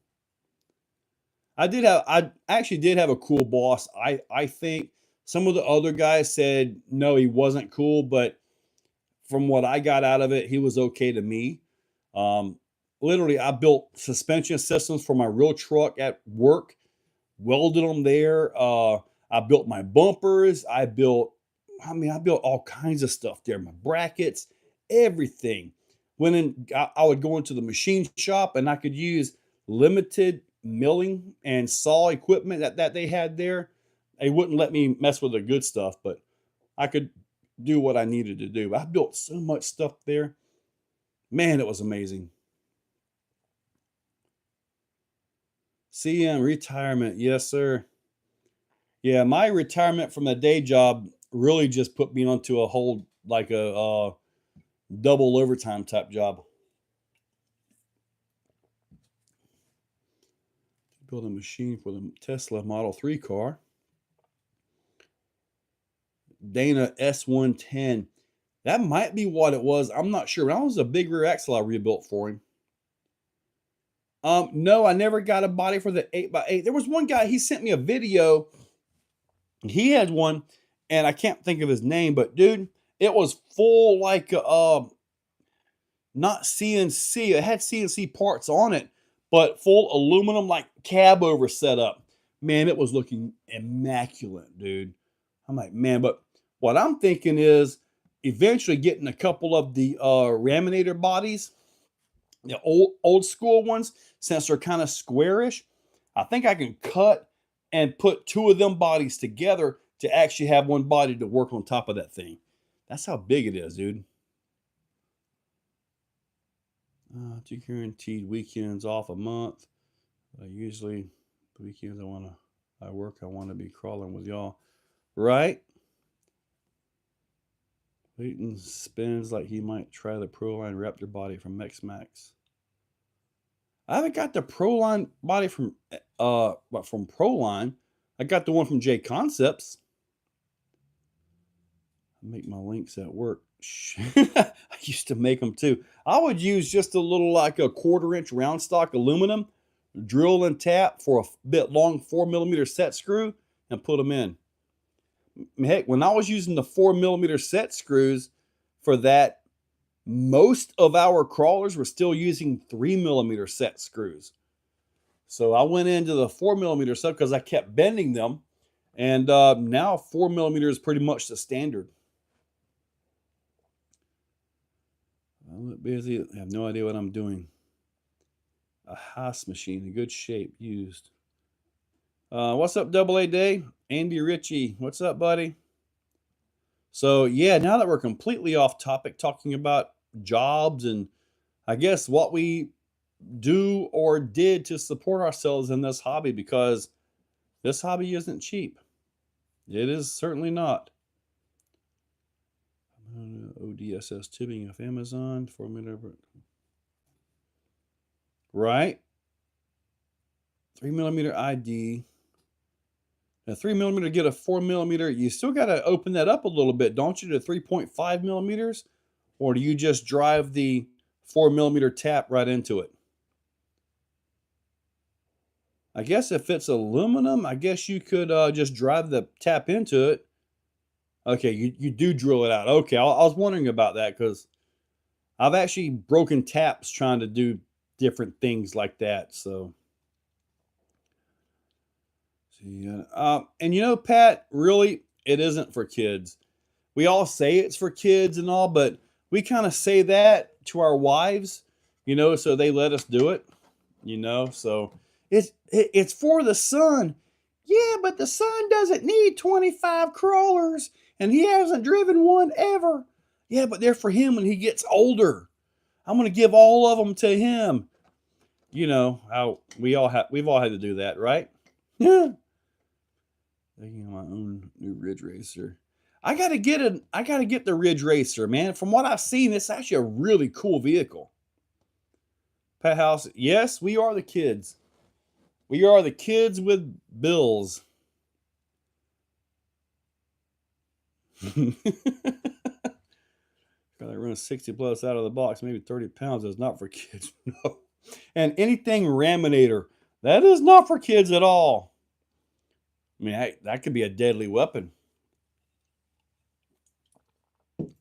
I actually did have a cool boss. I think some of the other guys said, no, he wasn't cool. But from what I got out of it, he was okay to me. Literally, I built suspension systems for my real truck at work. Welded them there. I built my bumpers. I built all kinds of stuff there. My brackets, everything. I would go into the machine shop and I could use limited milling and saw equipment that they had there. They wouldn't let me mess with the good stuff, but I could do what I needed to do. I built so much stuff there. Man, it was amazing. CM retirement. Yes, sir. Yeah, my retirement from the day job really just put me onto a whole, like a double overtime type job. Build a machine for the Tesla Model 3 car. Dana S110. That might be what it was. I'm not sure. That was a big rear axle I rebuilt for him. No, I never got a body for the 8x8. There was one guy, he sent me a video. He had one, and I can't think of his name, but dude, it was full like not CNC. It had CNC parts on it, but full aluminum like cab over setup. Man, it was looking immaculate, dude. I'm like, man, but what I'm thinking is eventually getting a couple of the Raminator bodies, the old school ones, since they're kind of squarish. I think I can cut and put 2 of them bodies together to actually have one body to work on top of that thing. That's how big it is, dude. 2 guaranteed weekends off a month. Usually the weekends I work, I want to be crawling with y'all. Right? Leighton spins like he might try the Proline Raptor body from Max. I haven't got the Proline body from Proline. I got the one from J Concepts. I make my links at work. I used to make them too. I would use just a little like a 1/4-inch round stock aluminum, drill and tap for a bit long 4mm set screw and put them in. Heck, when I was using the 4mm set screws for that, most of our crawlers were still using 3mm set screws. So I went into the 4mm stuff because I kept bending them. And now 4mm is pretty much the standard. I'm a bit busy. I have no idea what I'm doing. A Haas machine, in good shape, used. What's up, AA Day? Andy Ritchie, what's up, buddy? So, yeah, now that we're completely off topic, talking about jobs and I guess what we do or did to support ourselves in this hobby, because this hobby isn't cheap. It is certainly not. ODSS tubing of Amazon, 4mm. Right? 3mm ID. A 3mm to get a 4mm, you still got to open that up a little bit, don't you, to 3.5mm? Or do you just drive the 4mm tap right into it? I guess if it's aluminum, I guess you could just drive the tap into it. Okay, you do drill it out. Okay, I was wondering about that because I've actually broken taps trying to do different things like that. So and you know, Pat, really, it isn't for kids. We all say it's for kids and all, but we kind of say that to our wives, you know, so they let us do it, you know. So it's for the son. Yeah, but the son doesn't need 25 crawlers, and he hasn't driven one ever. Yeah, but they're for him when he gets older. I'm going to give all of them to him. You know, we've all had to do that, right? Yeah. Making my own new Ridge Racer. I gotta get the Ridge Racer, man. From what I've seen, it's actually a really cool vehicle. Pet House, yes, we are the kids. We are the kids with bills. Gotta run 60 plus out of the box, maybe 30 pounds. Is not for kids. No. And anything Raminator, that is not for kids at all. I mean, that could be a deadly weapon.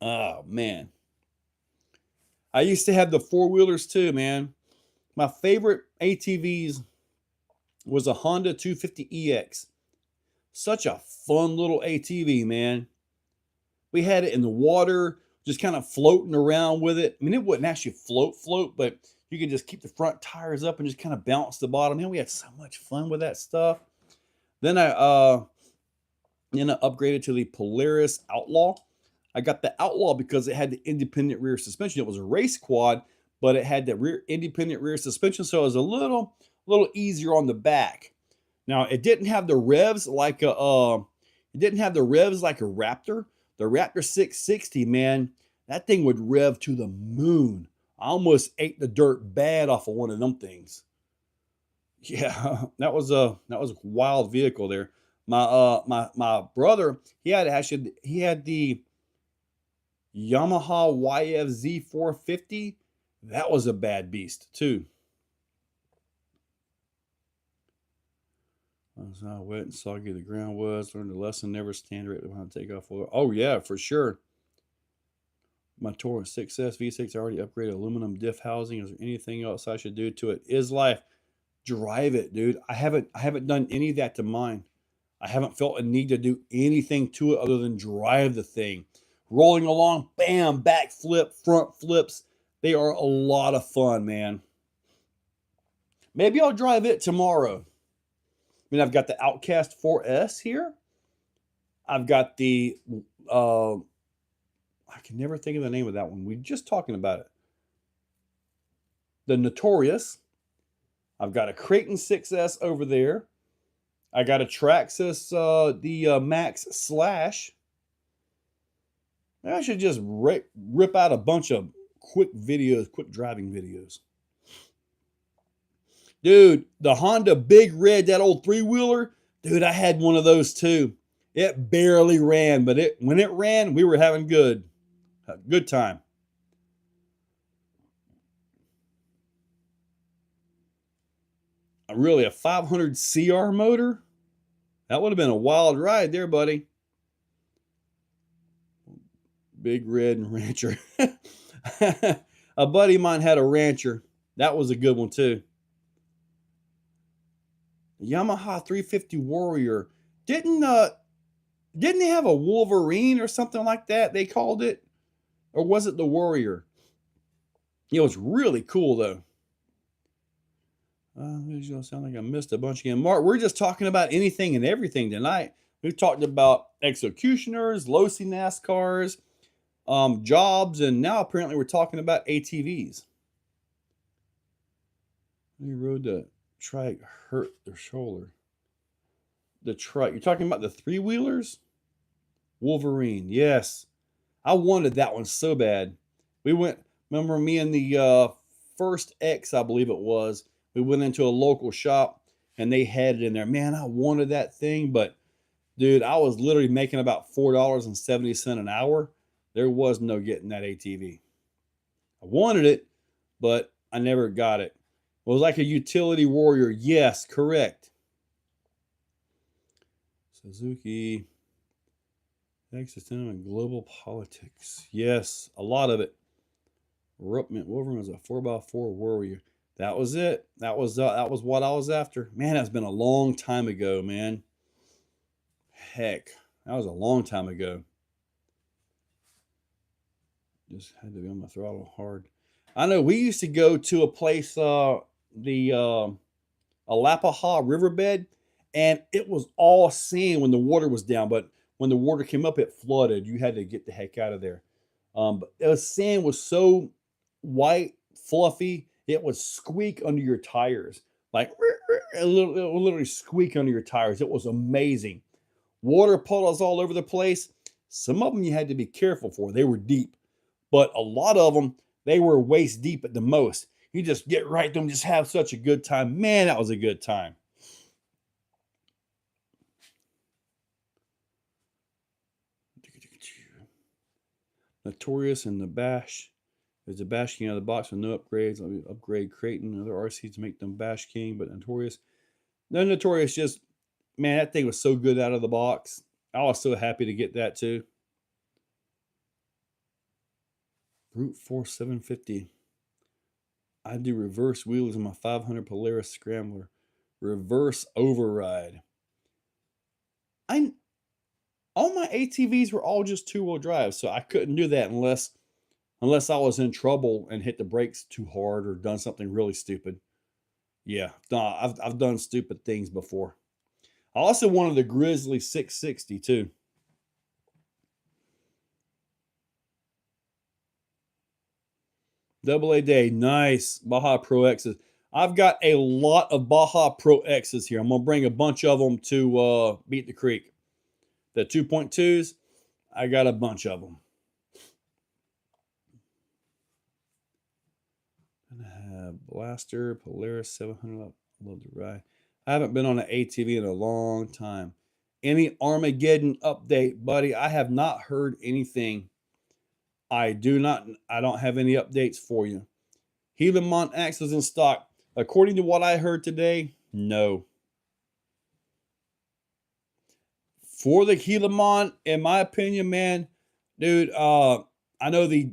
Oh, man. I used to have the 4-wheelers too, man. My favorite ATVs was a Honda 250EX. Such a fun little ATV, man. We had it in the water, just kind of floating around with it. I mean, it wouldn't actually float, but you could just keep the front tires up and just kind of bounce the bottom. Man, we had so much fun with that stuff. Then I upgraded to the Polaris Outlaw. I got the Outlaw because it had the independent rear suspension. It was a race quad, but it had the independent rear suspension, so it was a little easier on the back. Now, it didn't have the revs like a Raptor. The Raptor 660, man, that thing would rev to the moon. I almost ate the dirt bad off of one of them things. Yeah, that was a wild vehicle there. My brother, he had the Yamaha YFZ 450. That was a bad beast too. I was how wet and soggy the ground was. Learned a lesson: never stand right behind takeoff. Oh yeah, for sure. My Taurus 6S V6 already upgraded aluminum diff housing. Is there anything else I should do to it? Is life. Drive it, dude. I haven't done any of that to mine. I haven't felt a need to do anything to it other than drive the thing. Rolling along, bam, back flip, front flips. They are a lot of fun, man. Maybe I'll drive it tomorrow. I mean, I've got the Outcast 4S here. I've got the, I can never think of the name of that one. We were just talking about it. The Notorious. I've got a Creighton 6S over there. I got a Traxxas, the Max Slash. I should just rip out a bunch of quick videos, quick driving videos. Dude, the Honda Big Red, that old three-wheeler, dude, I had one of those too. It barely ran, but when it ran, we were having a good time. Really, a 500 CR motor? That would have been a wild ride there, buddy. Big Red and Rancher. A buddy of mine had a Rancher. That was a good one too. Yamaha 350 Warrior. Didn't they have a Wolverine or something like that they called it? Or was it the Warrior? It was really cool though. It's gonna sound like I missed a bunch again. Mark, we're just talking about anything and everything tonight. We've talked about executioners, Losi NASCARs, jobs, and now apparently we're talking about ATVs. They rode the trike, hurt their shoulder. The trike. You're talking about the three-wheelers? Wolverine, yes. I wanted that one so bad. We went, remember me and the first X, I believe it was, we went into a local shop and they had it in there. Man, I wanted that thing, but dude, I was literally making about $4.70 an hour. There was no getting that ATV. I wanted it, but I never got it. It was like a utility warrior. Yes, correct. Suzuki. Existential and global politics. Yes, a lot of it. Wolverine was a 4x4 warrior. That was it. That was what I was after. Man, that's been a long time ago, man. Heck, that was a long time ago. Just had to be on my throttle hard. I know we used to go to a place, the Alapaha riverbed, and it was all sand when the water was down, but when the water came up, it flooded. You had to get the heck out of there. But the sand was so white, fluffy, it would squeak under your tires. Like, it would literally squeak under your tires. It was amazing. Water puddles all over the place. Some of them you had to be careful for. They were deep. But a lot of them, they were waist deep at the most. You just get right to them, just have such a good time. Man, that was a good time. Notorious and the Bash. There's a Bash King out of the box with no upgrades. Let me upgrade Creighton and other RCs to make them Bash King, but Notorious. No, Notorious just, man, that thing was so good out of the box. I was so happy to get that too. Brute Force 750. I do reverse wheels in my 500 Polaris Scrambler. Reverse override. All my ATVs were all just two-wheel drive, so I couldn't do that unless I was in trouble and hit the brakes too hard or done something really stupid. Yeah, no, I've done stupid things before. I also wanted the Grizzly 660 too. AA Day, nice. Baja Pro X's. I've got a lot of Baja Pro X's here. I'm going to bring a bunch of them to Beat the Creek. The 2.2s, I got a bunch of them. I have Blaster, Polaris 700. Love to ride. I haven't been on an ATV in a long time. Any Armageddon update, buddy? I have not heard anything. I don't have any updates for you. Helamont axles in stock. According to what I heard today, no. For the Helamont, in my opinion, man, dude, I know the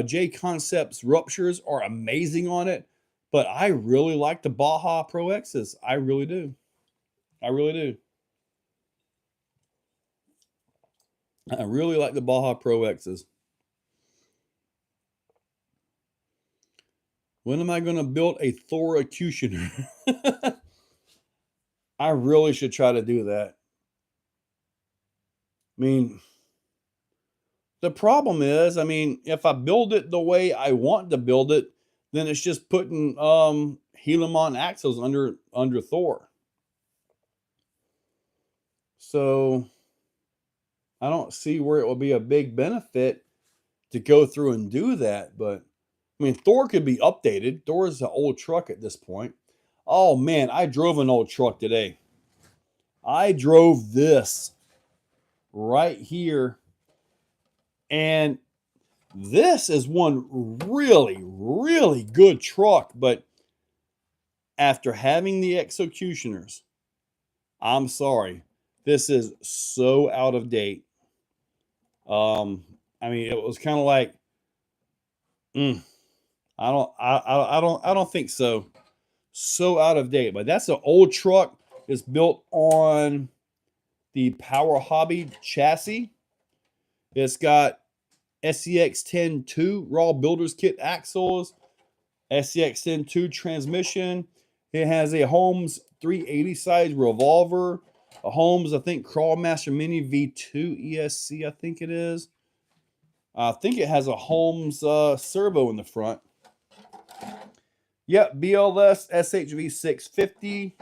J Concepts ruptures are amazing on it, but I really like the Baja Pro X's. I really do. I really do. I really like the Baja Pro X's. When am I going to build a Thor Executioner? I really should try to do that. I mean, the problem is, I mean, if I build it the way I want to build it, then it's just putting Helamont axles under Thor. So I don't see where it will be a big benefit to go through and do that. But I mean, Thor could be updated. Thor is an old truck at this point. Oh man, I drove an old truck today. I drove this right here. And this is one really, really good truck. But after having the Executioners, I'm sorry, this is so out of date. I mean, it was kind of like, I don't think so. So out of date. But that's an old truck. It's built on the Power Hobby chassis. It's got SCX 10.2 raw builder's kit axles, SCX 10.2 transmission. It has a Holmes 380 size revolver, a Holmes, I think, Crawlmaster Mini V2 ESC, I think it is. I think it has a Holmes servo in the front. Yep, BLS SHV 650.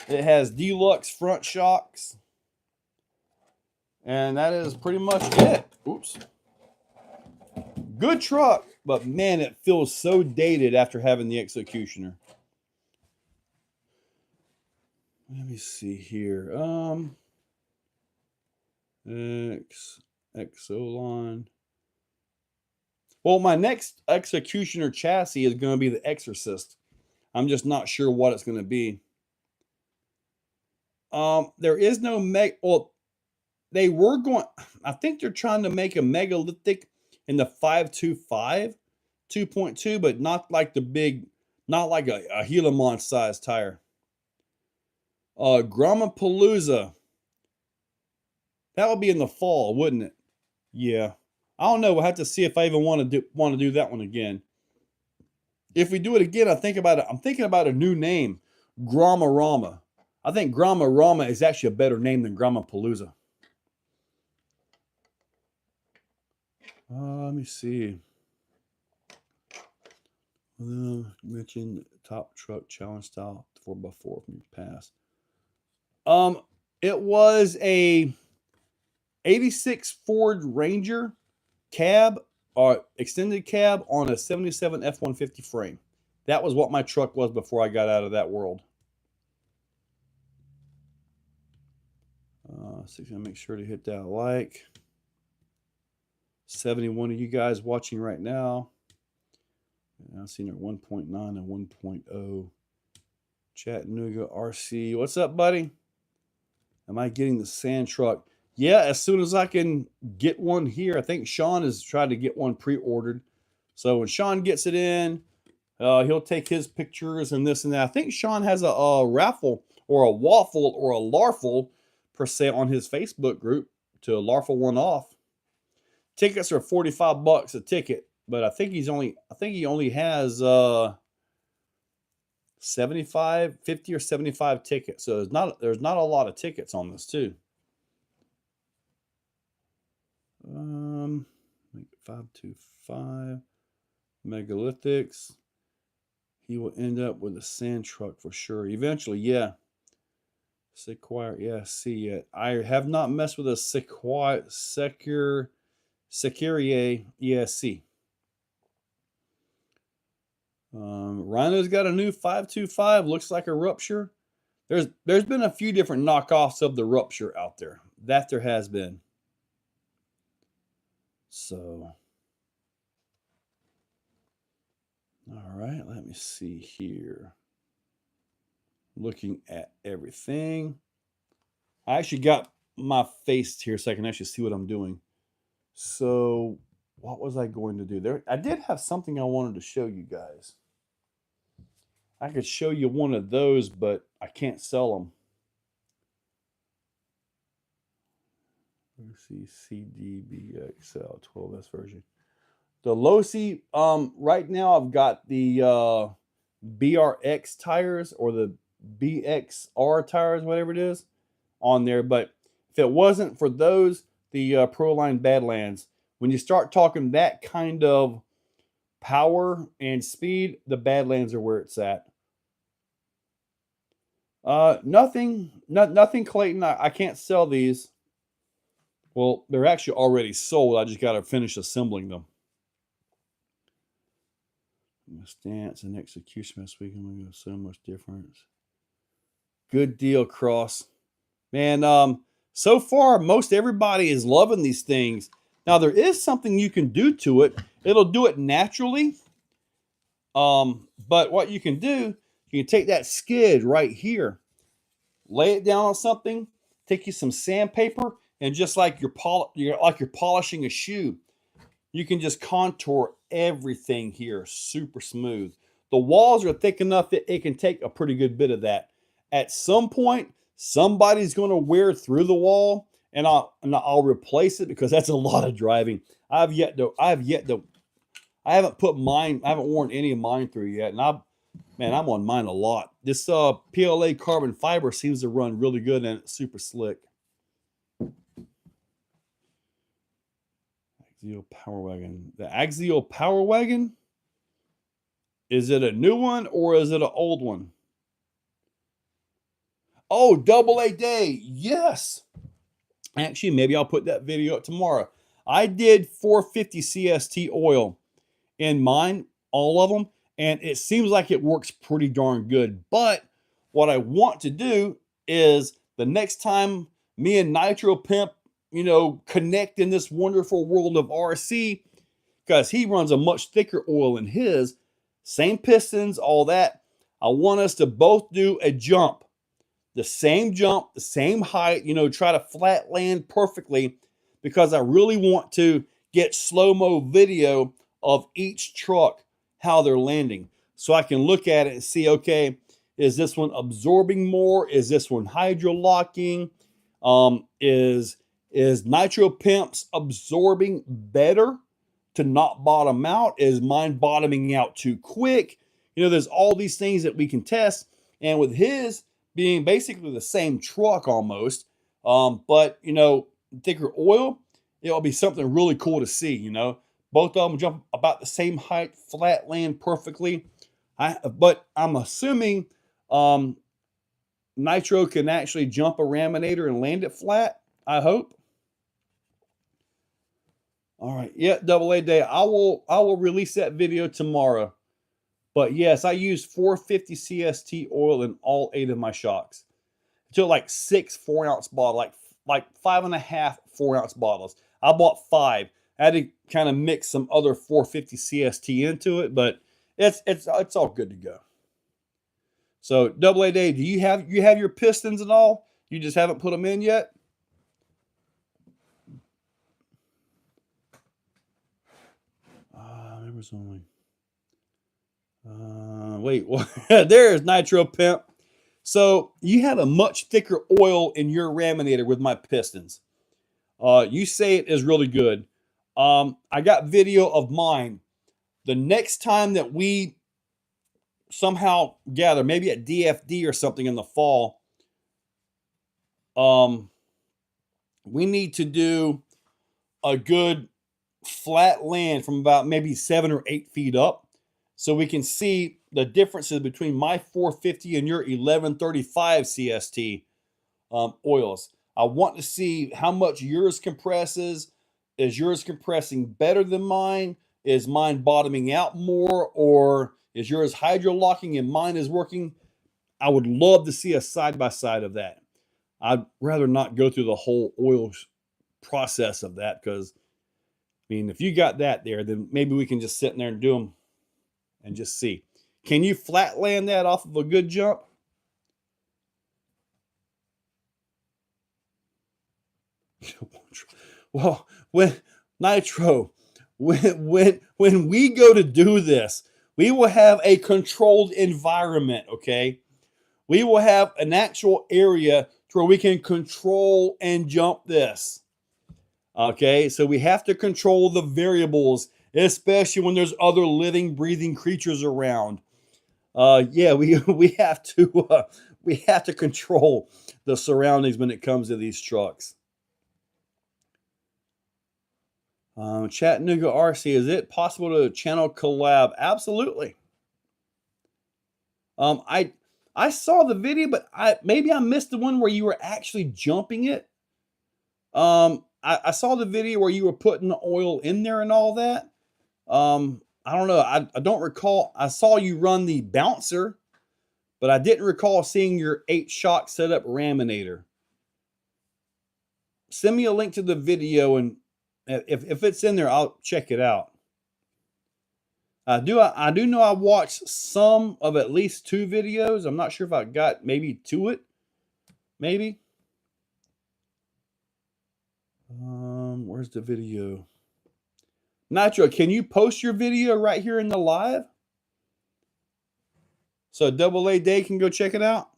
It has deluxe front shocks. And that is pretty much it. Oops. Good truck, but man, it feels so dated after having the Executioner. Let me see here. Exolon. Well, my next Executioner chassis is going to be the Exorcist. I'm just not sure what it's going to be. There is no well, they were going, I think they're trying to make a megalithic in the 525 2.2, but not like the big, not like a Helamon size tire. Gramapalooza. That would be in the fall, wouldn't it? Yeah. I don't know. We'll have to see if I even want to do that one again. If we do it again, I'm thinking about a new name, Gramarama. I think Gramarama is actually a better name than Gramapalooza. Let me see. Mention top truck challenge style 4x4 from your past. It was a 86 Ford Ranger cab or extended cab on a 77 F-150 frame. That was what my truck was before I got out of that world. So make sure to hit that like. 71 of you guys watching right now. I'm seeing it 1.9 and 1.0. Chattanooga RC. What's up, buddy? Am I getting the sand truck? Yeah, as soon as I can get one here. I think Sean has tried to get one pre-ordered. So when Sean gets it in, he'll take his pictures and this and that. I think Sean has a raffle or a waffle or a larfle per se on his Facebook group to larfle one off. Tickets are $45 a ticket, but I think he only has 50 or 75 tickets. So there's not a lot of tickets on this too. 525 megalithics. He will end up with a sand truck for sure eventually. Yeah. Sequoia ESC yet. I have not messed with a Sequoia ESC. Rhino's got a new 525. Looks like a Rupture. There's been a few different knockoffs of the Rupture out there. That there has been. So, all right, let me see here. Looking at everything. I actually got my face here so I can actually see what I'm doing. So, what was I going to do there? I did have something I wanted to show you guys. I could show you one of those, but I can't sell them. Let's see, CDBXL 12S version. The Losi, right now I've got the BRX tires or the BXR tires, whatever it is, on there. But if it wasn't for those, the Proline Badlands, when you start talking that kind of power and speed, the Badlands are where it's at. Nothing, Clayton. I can't sell these. Well, they're actually already sold. I just got to finish assembling them. Stance and execution this week. I'm gonna so much difference. Good deal, Cross. Man, so far, most everybody is loving these things. Now, there is something you can do to it. It'll do it naturally. But what you can do, you can take that skid right here, lay it down on something, take you some sandpaper, and just like you're polishing a shoe, you can just contour everything here super smooth. The walls are thick enough that it can take a pretty good bit of that. At some point, somebody's going to wear through the wall, and I'll replace it because that's a lot of driving. I haven't worn any of mine through yet, and I'm on mine a lot. This PLA carbon fiber seems to run really good, and it's super slick. Axial Power Wagon. The Axial Power Wagon? Is it a new one or is it an old one? Oh, AA Day. Yes. Actually, maybe I'll put that video up tomorrow. I did 450 CST oil in mine, all of them, and it seems like it works pretty darn good. But what I want to do is the next time me and Nitro Pimp, connect in this wonderful world of RC, because he runs a much thicker oil in his, same pistons, all that. I want us to both do a jump, the same height, try to flat land perfectly, because I really want to get slow-mo video of each truck, how they're landing. So I can look at it and see, okay, is this one absorbing more? Is this one hydro-locking? Is Nitro Pimp's absorbing better to not bottom out? Is mine bottoming out too quick? There's all these things that we can test. And with his being basically the same truck almost, but, thicker oil, it'll be something really cool to see, Both of them jump about the same height, flat land perfectly. But I'm assuming Nitro can actually jump a Raminator and land it flat, I hope. All right, yeah, AA Day. I will release that video tomorrow. But yes, I used 450 CST oil in all 8 of my shocks. It took like 6 4-ounce bottles, like 5.5 4-ounce bottles. I bought 5. I had to kind of mix some other 450 CST into it, but it's all good to go. So AA Day, do you have your pistons and all? You just haven't put them in yet? There was only wait, there's Nitro Pimp. So you have a much thicker oil in your Raminator with my pistons. You say it is really good. I got video of mine. The next time that we somehow gather, maybe at DFD or something in the fall, we need to do a good flat land from about maybe 7 or 8 feet up, so we can see the differences between my 450 and your 1135 CST oils. I want to see how much yours compresses. Is yours compressing better than mine? Is mine bottoming out more? Or is yours hydro locking and mine is working? I would love to see a side-by-side of that. I'd rather not go through the whole oil process of that, because, if you got that there, then maybe we can just sit in there and do them and just see. Can you flat land that off of a good jump? Well, when Nitro, when we go to do this, we will have a controlled environment, okay? We will have an actual area where we can control and jump this. Okay, so we have to control the variables, especially when there's other living, breathing creatures around. Yeah, we have to control the surroundings when it comes to these trucks. Chattanooga RC, is it possible to channel collab? Absolutely. I I saw the video, but maybe I missed the one where you were actually jumping it. I saw the video where you were putting the oil in there and all that. I don't know. I don't recall. I saw you run the bouncer, but I didn't recall seeing your 8-shock setup Raminator. Send me a link to the video, and if it's in there, I'll check it out. I do know I watched some of at least 2 videos. I'm not sure if I got maybe to it. Maybe. Where's the video? Nitro, can you post your video right here in the live? So AA Day can go check it out.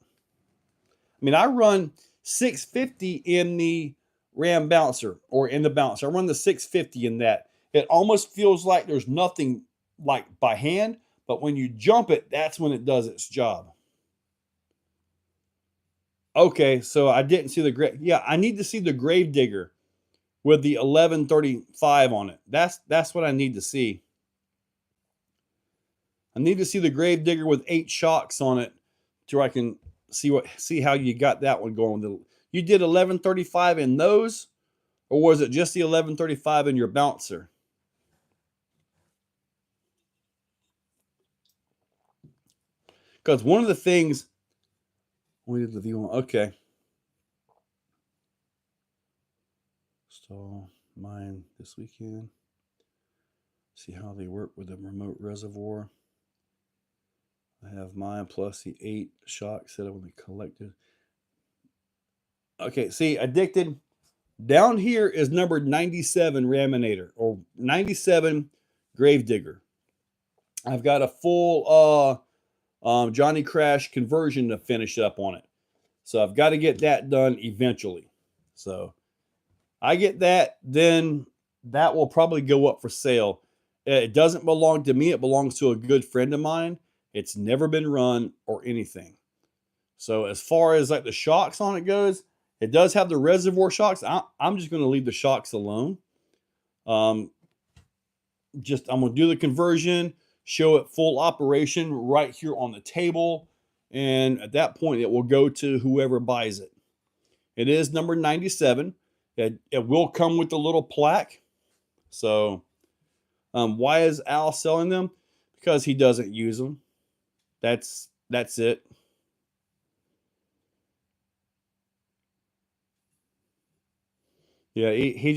I mean, I run 650 in the Ram bouncer, or in the bouncer. I run the 650 in that. It almost feels like there's nothing like by hand, but when you jump it, that's when it does its job. Okay, so I didn't see the grave. Yeah, I need to see the grave digger with the 1135 on it. That's what I need to see. I need to see the grave digger with 8 shocks on it, so I can see how you got that one going. You did 1135 in those, or was it just the 1135 in your bouncer? Because one of the things we did the view on, okay. Install mine this weekend. See how they work with the remote reservoir. I have mine plus the 8 shock set up when they collected. Okay, see, Addicted. Down here is number 97 Raminator, or 97 Gravedigger. I've got a full Johnny Crash conversion to finish up on it. So I've got to get that done eventually. So I get that, then that will probably go up for sale. It doesn't belong to me. It belongs to a good friend of mine. It's never been run or anything. So as far as like the shocks on it goes, it does have the reservoir shocks. I'm just going to leave the shocks alone. I'm going to do the conversion, show it full operation right here on the table. And at that point, it will go to whoever buys it. It is number 97. It will come with the little plaque. So why is Al selling them? Because he doesn't use them. That's it. Yeah, he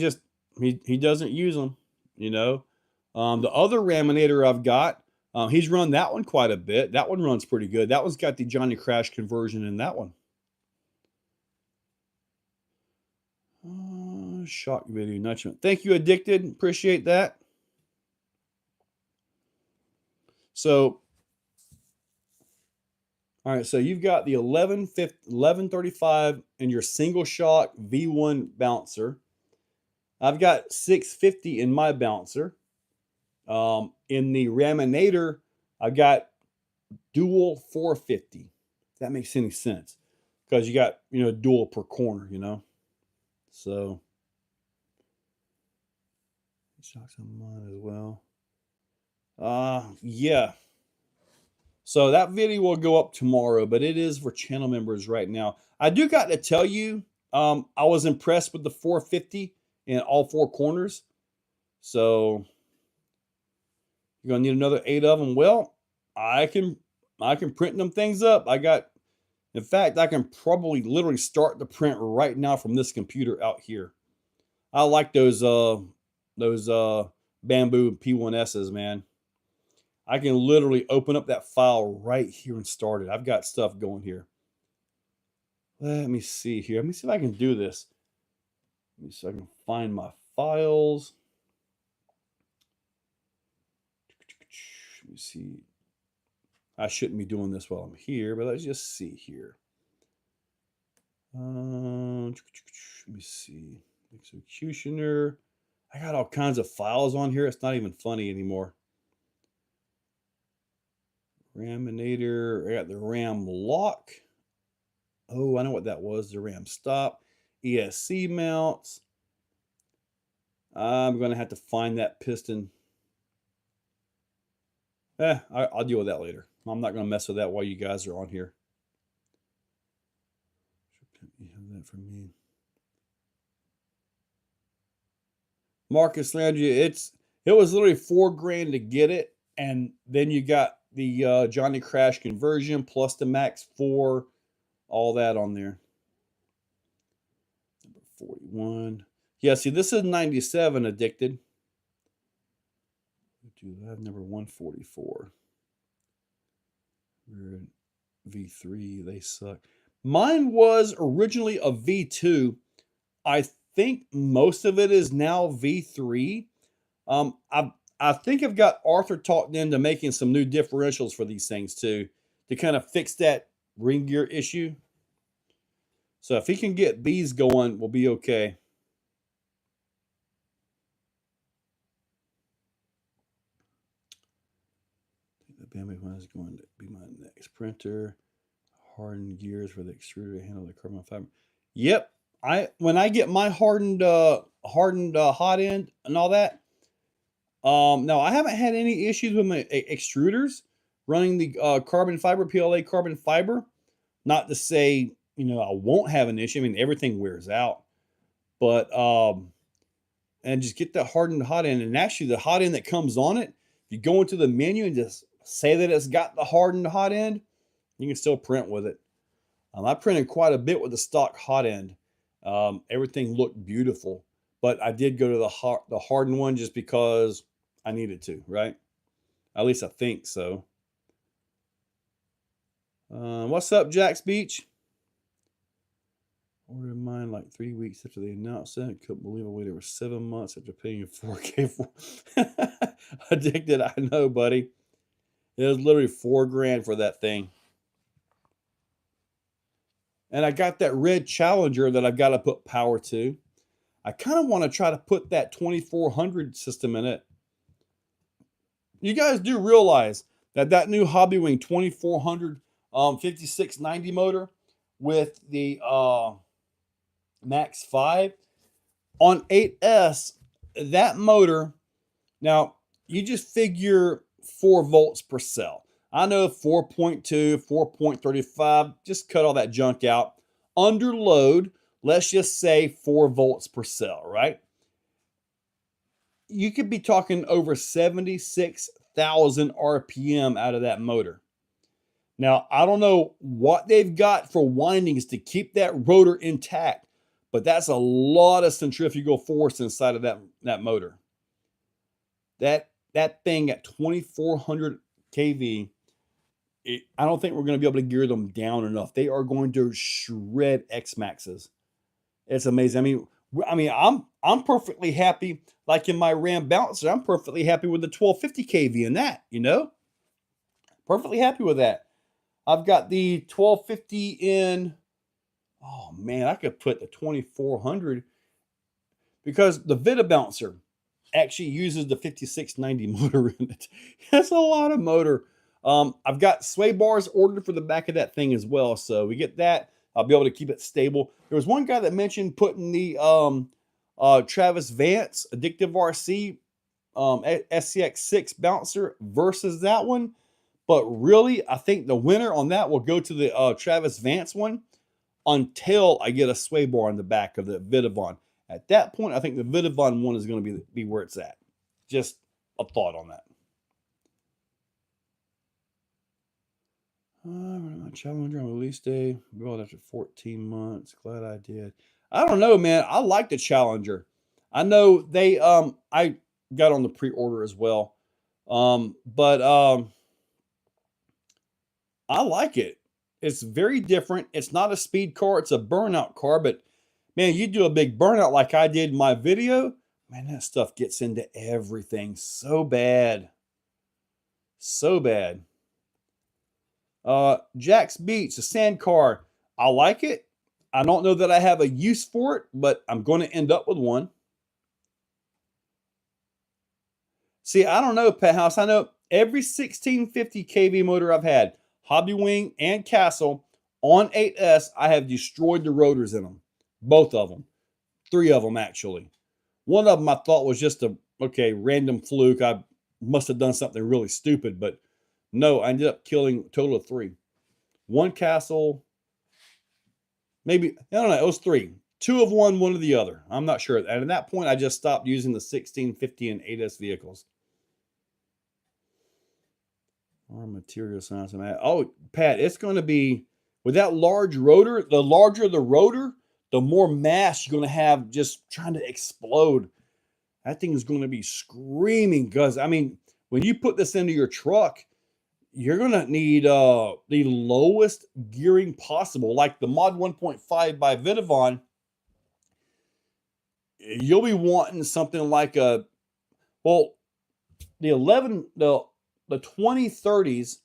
doesn't use them, you know. The other Raminator I've got, he's run that one quite a bit. That one runs pretty good. That one's got the Johnny Crash conversion in that one. Shock video nudgement. Thank you, Addicted. Appreciate that. So, all right, so you've got the 1135 in your single shock V1 bouncer. I've got 650 in my bouncer. In the Raminator, I've got dual 450. If that makes any sense, because you got, dual per corner, So shocks on mine as well. Yeah. So that video will go up tomorrow, but it is for channel members right now. I do got to tell you, I was impressed with the 450 in all 4 corners. So you're gonna need another 8 of them. Well, I can print them things up. In fact, I can probably literally start the print right now from this computer out here. I like those bamboo P1Ss, man. I can literally open up that file right here and start it. I've got stuff going here. Let me see here. Let me see if I can do this. Let me see if I can find my files. Let me see. I shouldn't be doing this while I'm here, but let's just see here. Let me see. Executioner. I got all kinds of files on here. It's not even funny anymore. Raminator. I got the RAM lock. Oh, I know what that was. The RAM stop. ESC mounts. I'm going to have to find that piston. I'll deal with that later. I'm not going to mess with that while you guys are on here. it for me. Marcus Landry, it was literally $4,000 to get it, and then you got the Johnny Crash conversion plus the Max 4, all that on there. Number 41. Yeah, see, this is 97 Addicted. Do I have number 144? We're in V3. They suck. Mine was originally a V2. I think most of it is now V3. I think I've got Arthur talked into making some new differentials for these things too, to kind of fix that ring gear issue. So if he can get these going, we'll be okay. The Bambi one is going to be my next printer. Hardened gears for the extruder to handle the carbon fiber. Yep. When I get my hardened hot end and all that, no, I haven't had any issues with my extruders running the carbon fiber, PLA carbon fiber. Not to say, you know, I won't have an issue. I mean, everything wears out. But, and just get that hardened hot end. And actually, the hot end that comes on it, if you go into the menu and just say that it's got the hardened hot end, you can still print with it. I printed quite a bit with the stock hot end. Everything looked beautiful. But I did go to the hardened one just because I needed to, right? At least I think so. What's up, Jack's Beach? Ordered mine like 3 weeks after they announced it. Couldn't believe I waited over 7 months after paying $4,000 for Addicted. I know, buddy. It was literally $4,000 for that thing. And I got that red Challenger that I've got to put power to. I kind of want to try to put that 2400 system in it. You guys do realize that new Hobbywing 2400 5690 motor with the Max 5 on 8S, that motor, now you just figure 4 volts per cell. I know 4.2, 4.35, just cut all that junk out. Under load, let's just say 4 volts per cell, right? You could be talking over 76,000 RPM out of that motor. Now, I don't know what they've got for windings to keep that rotor intact, but that's a lot of centrifugal force inside of that motor. That thing at 2400 kV, I don't think we're going to be able to gear them down enough. They are going to shred X-Maxes. It's amazing. I mean, I'm perfectly happy, like in my Ram Bouncer, I'm perfectly happy with the 1250 kV in that, you know? Perfectly happy with that. I've got the 1250 in, oh man, I could put the 2400 because the Vita Bouncer actually uses the 5690 motor in it. That's a lot of motor. I've got sway bars ordered for the back of that thing as well. So we get that. I'll be able to keep it stable. There was one guy that mentioned putting the Travis Vance Addictive RC SCX6 bouncer versus that one. But really, I think the winner on that will go to the Travis Vance one until I get a sway bar on the back of the Vitavon. At that point, I think the Vitavon one is going to be where it's at. Just a thought on that. Challenger on release day. Brought after 14 months. Glad I did. I don't know, man. I like the Challenger. I know they I got on the pre-order as well. But I like it. It's very different. It's not a speed car. It's a burnout car. But, man, you do a big burnout like I did in my video, man, that stuff gets into everything so bad. So bad. Jack's Beach, a sand car. I like it. I don't know that I have a use for it, but I'm going to end up with one. See, I don't know, Pet House. I know every 1650 kV motor I've had, Hobbywing and Castle, on 8S, I have destroyed the rotors in them. Both of them. 3 of them, actually. One of them I thought was just a, random fluke. I must have done something really stupid, but no, I ended up killing a total of 3. One Castle, Maybe, I don't know, it was 3. 2 of one of the other. I'm not sure. And at that point, I just stopped using the 16, 50, and 8S vehicles. Or material science. Oh, Pat, it's going to be, with that large rotor, the larger the rotor, the more mass you're going to have just trying to explode. That thing is going to be screaming because, I mean, when you put this into your truck, you're going to need the lowest gearing possible, like the Mod 1.5 by Vitivon. You'll be wanting something like the 2030s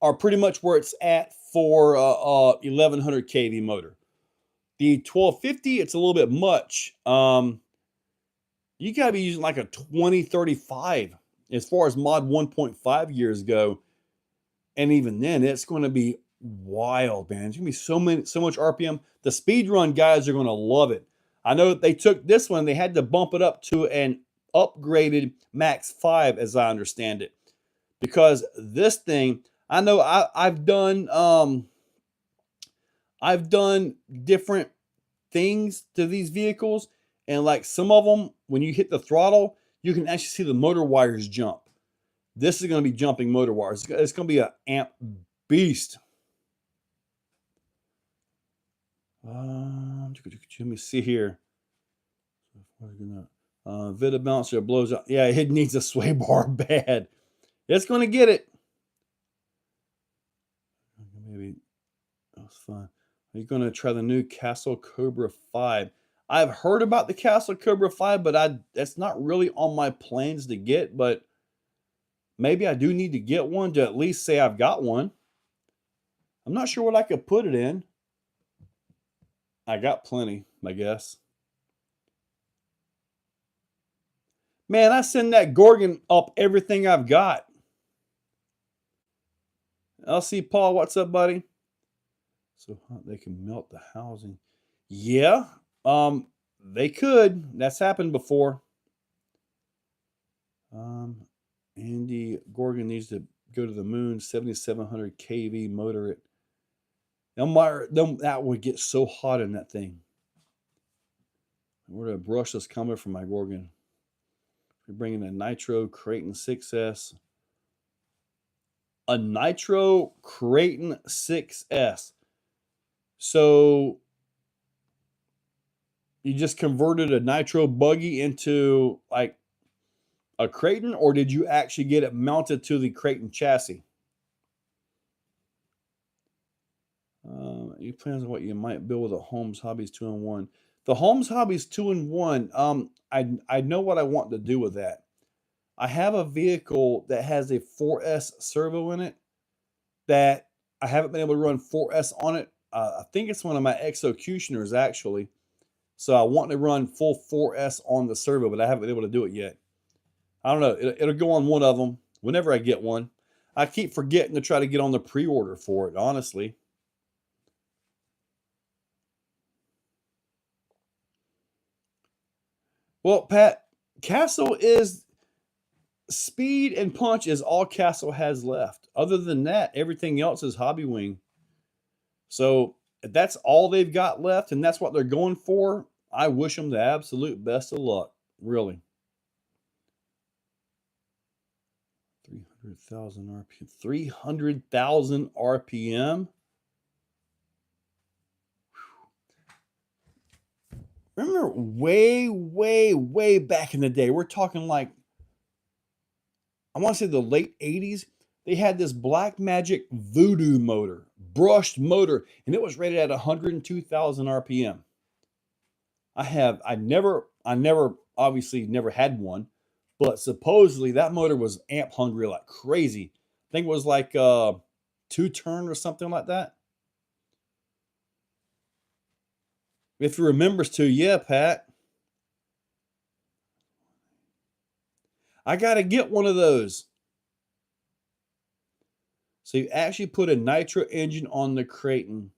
are pretty much where it's at for 1100 kV motor. The 1250, it's a little bit much. You got to be using like a 2035 as far as Mod 1.5 gears go. And even then, it's going to be wild, man. It's going to be so much RPM. The speed run guys are going to love it. I know that they took this one, they had to bump it up to an upgraded Max 5, as I understand it. Because this thing, I know I've done different things to these vehicles, and like some of them, when you hit the throttle, you can actually see the motor wires jump. This is going to be jumping motor wires. It's going to be an amp beast. Let me see here. Vita bouncer blows up. Yeah, it needs a sway bar bad. It's going to get it. Maybe that's fun. Are you going to try the new Castle Cobra 5? I've heard about the Castle Cobra 5, but that's not really on my plans to get. But maybe I do need to get one to at least say I've got one. I'm not sure what I could put it in. I got plenty, I guess. Man, I send that Gorgon up everything I've got. LC Paul, what's up, buddy? So they can melt the housing. Yeah, they could. That's happened before. Andy Gorgon needs to go to the moon. 7,700 kV motor it. That would get so hot in that thing. Where the brushless coming from my Gorgon? We're bringing a Nitro Creighton 6S. A Nitro Creighton 6S. So you just converted a Nitro buggy into like a Creighton, or did you actually get it mounted to the Creighton chassis? You plans on what you might build with a Holmes Hobbies 2-in-1. The Holmes Hobbies 2-in-1, I know what I want to do with that. I have a vehicle that has a 4S servo in it that I haven't been able to run 4S on it. I think it's one of my Executioners, actually. So I want to run full 4S on the servo, but I haven't been able to do it yet. I don't know. It'll go on one of them whenever I get one. I keep forgetting to try to get on the pre-order for it, honestly. Well, Pat, Castle is speed and punch is all Castle has left. Other than that, everything else is Hobby Wing. So if that's all they've got left and that's what they're going for, I wish them the absolute best of luck. Really. 300,000 RPM. 300,000 RPM. Remember way, way, way back in the day, we're talking like, I want to say the late 80s, they had this Black Magic Voodoo motor, brushed motor, and it was rated at 102,000 RPM. I never obviously never had one, but supposedly that motor was amp hungry like crazy. I think it was like 2-turn or something like that. If you remembers to, yeah, Pat. I got to get one of those. So you actually put a Nitro engine on the Creighton.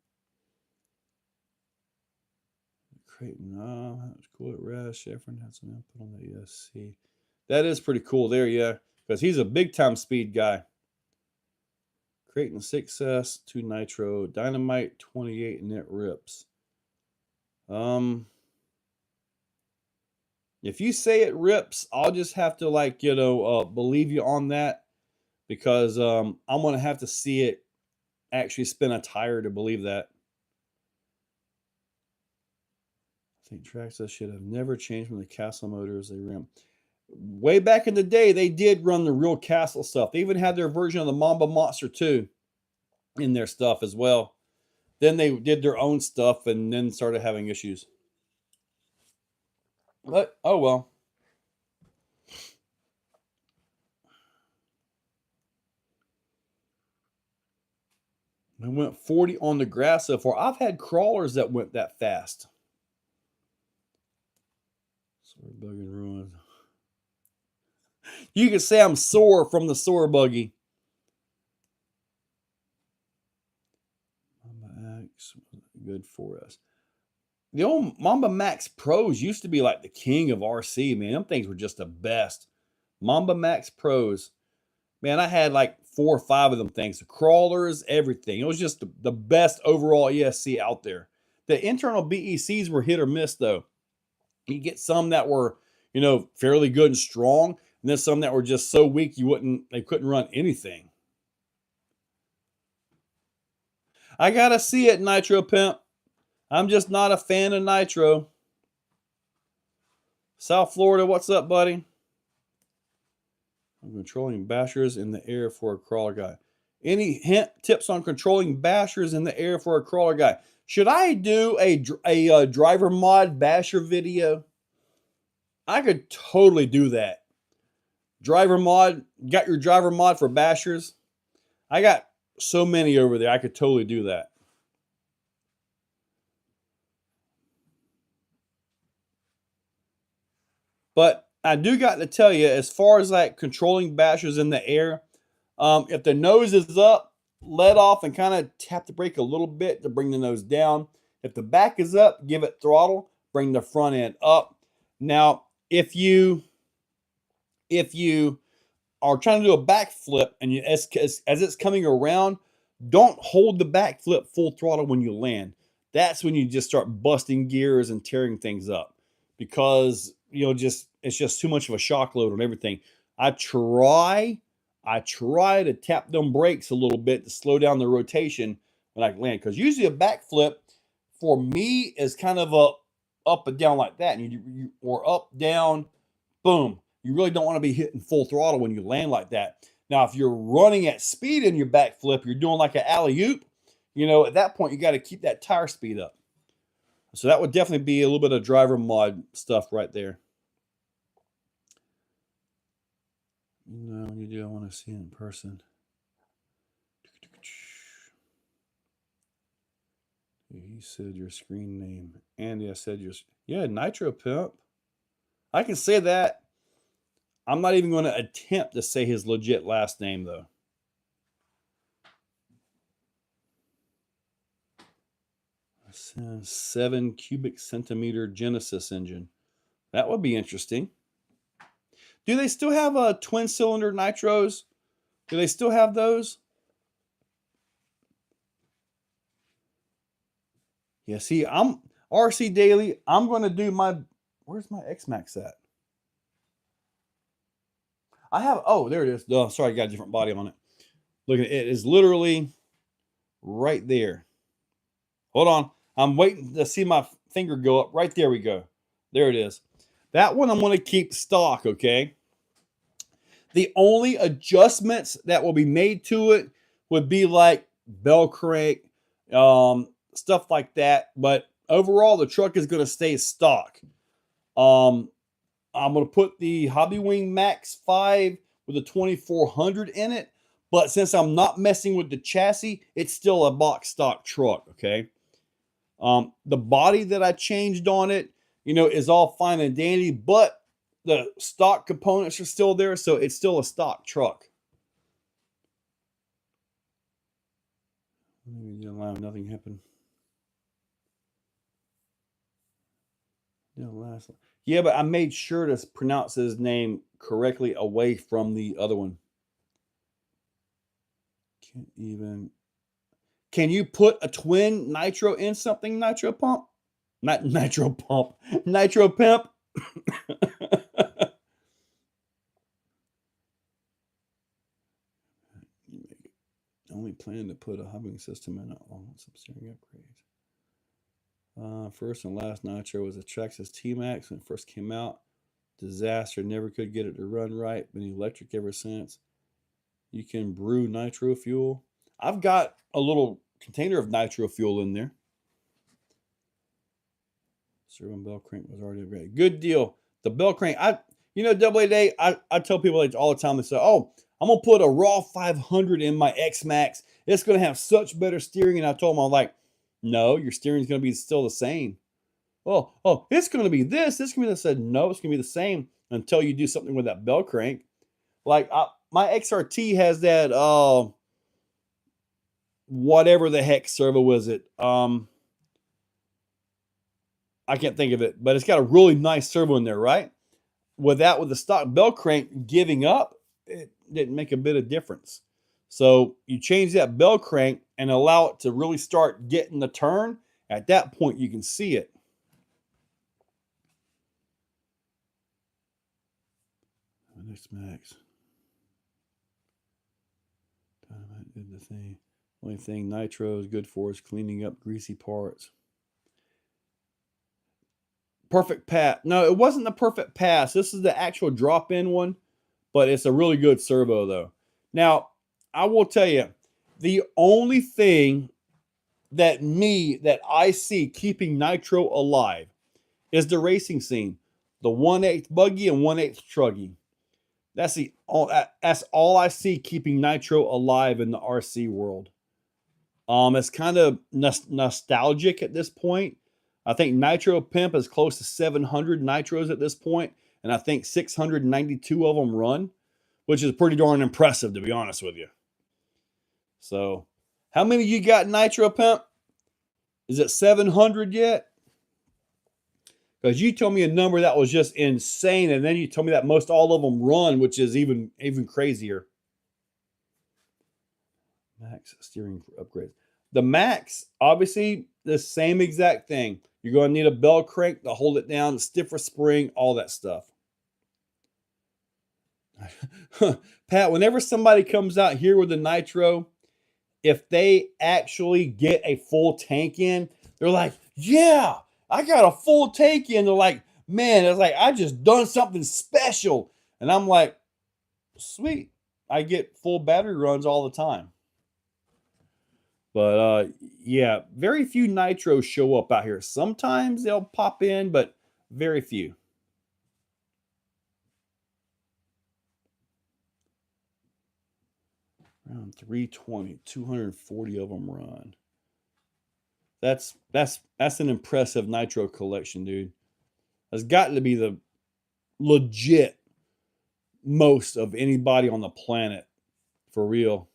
That's cool at rest. Chevron had some input on the ESC. That is pretty cool there, yeah. Because he's a big-time speed guy. Creighton 6S, 2 Nitro, Dynamite 28, and it rips. If you say it rips, I'll just have to, like, you know, believe you on that, because I'm going to have to see it actually spin a tire to believe that. I think Traxxas should have never changed from the Castle motors they ran. Way back in the day, they did run the real Castle stuff. They even had their version of the Mamba Monster 2 in their stuff as well. Then they did their own stuff and then started having issues. But, oh well. I went 40 on the grass so far. I've had crawlers that went that fast. Sore buggy ruined. You can say I'm sore from the sore buggy. Mamba X, good for us. The old Mamba Max Pros used to be like the king of RC, man. Them things were just the best. Mamba Max Pros. Man, I had like 4 or 5 of them things. The crawlers, everything. It was just the best overall ESC out there. The internal BECs were hit or miss, though. You get some that were, you know, fairly good and strong, and then some that were just so weak they couldn't run anything. I gotta see it, Nitro Pimp. I'm just not a fan of Nitro. South Florida, what's up, buddy? I'm controlling bashers in the air for a crawler guy. Any tips on controlling bashers in the air for a crawler guy? Should I do a driver mod basher video? I could totally do that. Driver mod, got your driver mod for bashers? I got so many over there, I could totally do that. But I do got to tell you, as far as like controlling bashers in the air, if the nose is up, let off and kind of tap the brake a little bit to bring the nose down. If the back is up, give it throttle, bring the front end up. Now, if you are trying to do a backflip and as it's coming around, don't hold the backflip full throttle when you land. That's when you just start busting gears and tearing things up, because it's just too much of a shock load on everything. I try to tap them brakes a little bit to slow down the rotation when I land, because usually a backflip for me is kind of a up and down like that, and or up, down, boom. You really don't want to be hitting full throttle when you land like that. Now, if you're running at speed in your backflip, you're doing like an alley-oop, at that point, you got to keep that tire speed up. So that would definitely be a little bit of driver mod stuff right there. No, you do. I want to see it in person. He said your screen name. Andy, I said Nitro Pimp. I can say that. I'm not even going to attempt to say his legit last name, though. A 7 cubic centimeter Genesis engine. That would be interesting. Do they still have twin cylinder nitros? Do they still have those? Yeah, see, I'm RC Daily. I'm going to do where's my X-Max at? I have, oh, there it is. Oh, sorry, I got a different body on it. Look at it. It is literally right there. Hold on. I'm waiting to see my finger go up. Right there we go. There it is. That one I'm going to keep stock, okay? The only adjustments that will be made to it would be like bell crank, stuff like that. But overall, the truck is going to stay stock. I'm going to put the Hobby Wing Max 5 with a 2400 in it. But since I'm not messing with the chassis, it's still a box stock truck, okay? The body that I changed on it, is all fine and dandy, but the stock components are still there, so it's still a stock truck. Nothing happened. Yeah, but I made sure to pronounce his name correctly away from the other one. Can't even. Can you put a twin nitro in something, Nitro Pump? Not Nitro Pump. Nitro Pimp. Only plan to put a hubbing system in it along with some steering upgrades. First and last Nitro was a Traxxas T-Max when it first came out. Disaster. Never could get it to run right. Been electric ever since. You can brew nitro fuel. I've got a little container of nitro fuel in there. Servo bell crank was already upgraded. Good deal. The bell crank. Double A Day, I tell people like all the time, they say, oh, I'm going to put a raw 500 in my X-Max. It's going to have such better steering. And I told them, I'm like, no, your steering is going to be still the same. Well, oh, it's going to be this. It's going to be this. I said, no, it's going to be the same until you do something with that bell crank. Like my XRT has that, whatever the heck servo was it. I can't think of it, but it's got a really nice servo in there, right? With the stock bell crank giving up, it didn't make a bit of difference. So you change that bell crank and allow it to really start getting the turn. At that point, you can see it. Next Max. Dynamite did the thing. Only thing Nitro is good for is cleaning up greasy parts. Perfect pass. No, it wasn't the perfect pass. This is the actual drop-in one, but it's a really good servo though. Now, I will tell you, the only thing that I see keeping Nitro alive is the racing scene. The 1/8 buggy and 1/8 truggy. That's all I see keeping Nitro alive in the RC world. It's kind of nostalgic at this point. I think Nitro Pimp is close to 700 Nitros at this point, and I think 692 of them run, which is pretty darn impressive, to be honest with you. So, how many you got Nitro Pimp? Is it 700 yet? Because you told me a number that was just insane, and then you told me that most all of them run, which is even crazier. Max steering upgrades. The Max, obviously, the same exact thing. You're going to need a bell crank to hold it down, a stiffer spring, all that stuff. Pat, whenever somebody comes out here with a Nitro, if they actually get a full tank in, they're like, yeah, I got a full tank in. They're like, man, it's like, I just done something special. And I'm like, sweet. I get full battery runs all the time. But yeah, very few Nitros show up out here. Sometimes they'll pop in, but very few. Around 320, 240 of them run. That's an impressive Nitro collection, dude. That's got to be the legit most of anybody on the planet, for real.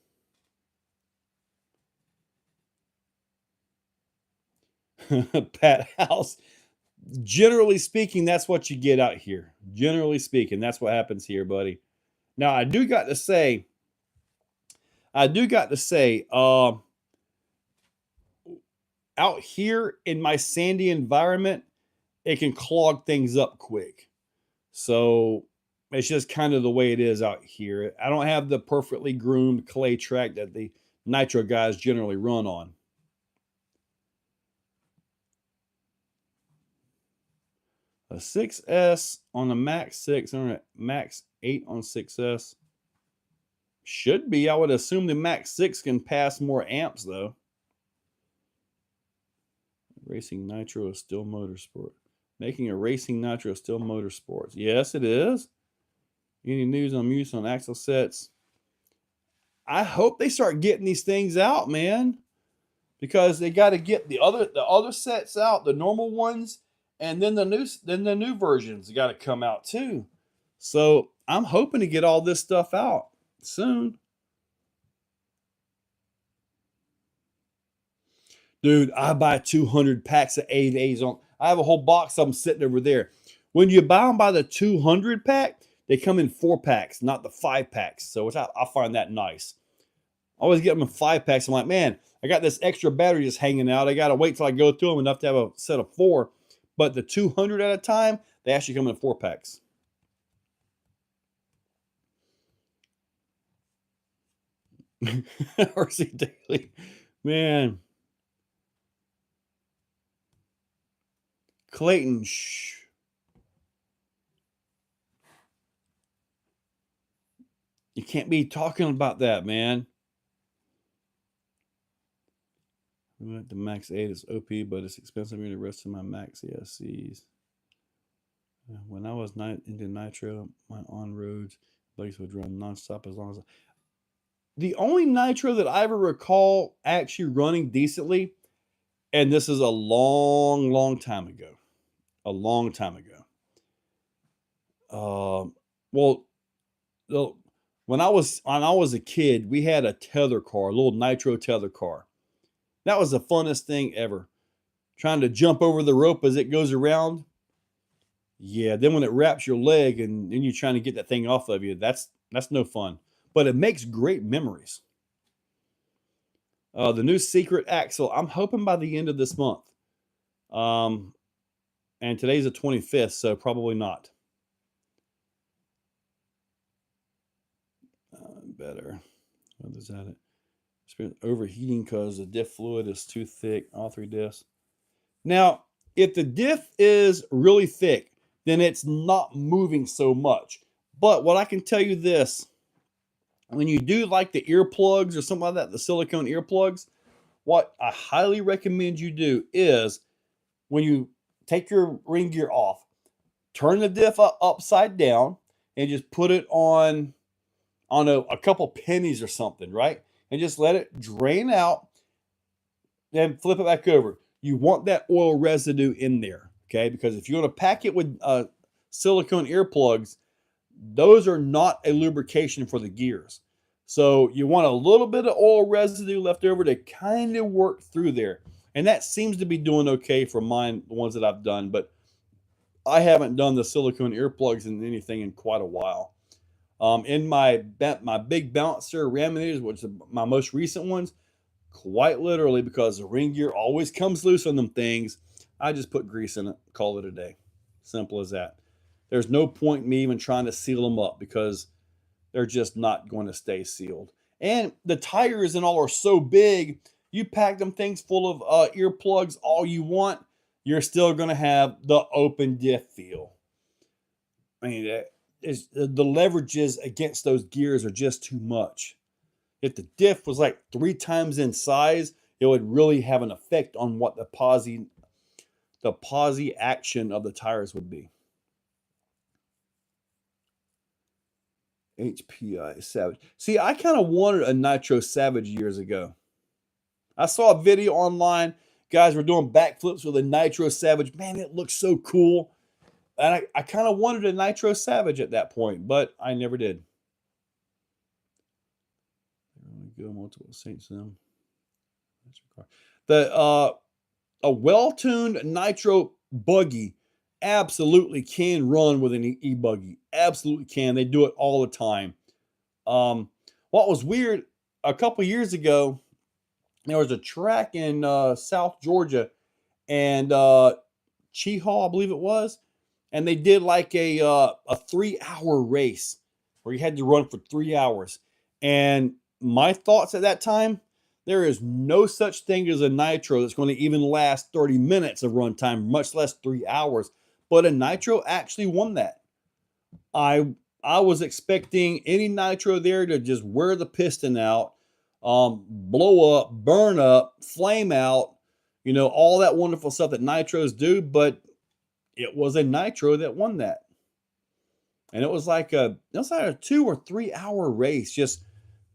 Pat House. Generally speaking, that's what you get out here. Generally speaking, that's what happens here, buddy. Now, I do got to say, out here in my sandy environment, it can clog things up quick. So it's just kind of the way it is out here. I don't have the perfectly groomed clay track that the Nitro guys generally run on. A 6S on the Max 6 and a Max 8 on 6S. Should be. I would assume the Max 6 can pass more amps, though. Racing Nitro is still motorsport. Making a racing Nitro is still motorsports. Yes, it is. Any news on use on axle sets? I hope they start getting these things out, man. Because they got to get the other sets out, the normal ones. And then the new versions got to come out too. So I'm hoping to get all this stuff out soon. Dude, I buy 200 packs of 8As on. I have a whole box of them sitting over there. When you buy them by the 200 pack, they come in 4 packs, not the 5 packs. So I find that nice. I always get them in 5 packs. I'm like, man, I got this extra battery just hanging out. I got to wait till I go through them enough to have a set of 4. But the 200 at a time, they actually come in 4 packs. RC Daily. Man. Clayton. Shh. You can't be talking about that, man. The Max 8 is OP, but it's expensive for the rest of my Max ESCs. When I was into Nitro, my on-roads buddies would run nonstop as long as... The only Nitro that I ever recall actually running decently, and this is a long, long time ago. A long time ago. Well, when I was a kid, we had a tether car, a little Nitro tether car. That was the funnest thing ever. Trying to jump over the rope as it goes around. Yeah, then when it wraps your leg and then you're trying to get that thing off of you, that's no fun. But it makes great memories. The new secret axle, I'm hoping by the end of this month. And today's the 25th, so probably not. Better. What is that? It's been overheating because the diff fluid is too thick. All 3 diffs. Now, if the diff is really thick, then it's not moving so much. But what I can tell you this, when you do like the earplugs or something like that, the silicone earplugs, what I highly recommend you do is when you take your ring gear off, turn the diff upside down and just put it on a couple pennies or something, right? And just let it drain out, then flip it back over. You want that oil residue in there, okay? Because if you're going to pack it with silicone earplugs, those are not a lubrication for the gears. So you want a little bit of oil residue left over to kind of work through there. And that seems to be doing okay for mine, the ones that I've done. But I haven't done the silicone earplugs in anything in quite a while. In my big balancer Raminators, which are my most recent ones, quite literally, because the ring gear always comes loose on them things, I just put grease in it, call it a day. Simple as that. There's no point in me even trying to seal them up because they're just not going to stay sealed. And the tires and all are so big, you pack them things full of earplugs all you want, you're still going to have the open diff feel. I mean, the leverages against those gears are just too much. If the diff was like 3 times in size, it would really have an effect on what the posi action of the tires would be. HPI Savage. See, I kind of wanted a Nitro Savage years ago. I saw a video online. Guys were doing backflips with a Nitro Savage. Man, it looks so cool. And I kind of wanted a Nitro Savage at that point, but I never did. Go multiple Saints them. A well-tuned Nitro buggy absolutely can run with an e-buggy. Absolutely can. They do it all the time. What was weird, a couple years ago, there was a track in South Georgia and Cheehaw, I believe it was. And they did like a 3-hour race where you had to run for 3 hours. And my thoughts at that time, there is no such thing as a Nitro that's going to even last 30 minutes of run time, much less 3 hours. But a Nitro actually won that. I was expecting any Nitro there to just wear the piston out, blow up, burn up, flame out, you know, all that wonderful stuff that Nitros do. But it was a Nitro that won that. And it was like a 2 or 3 hour race, just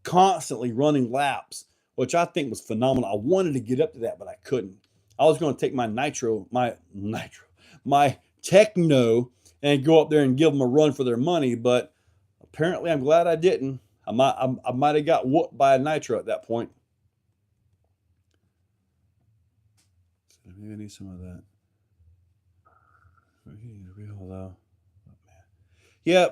constantly running laps, which I think was phenomenal. I wanted to get up to that, but I couldn't. I was going to take my Techno and go up there and give them a run for their money, but apparently I'm glad I didn't. I might have got whooped by a Nitro at that point. So maybe I need some of that. Yeah.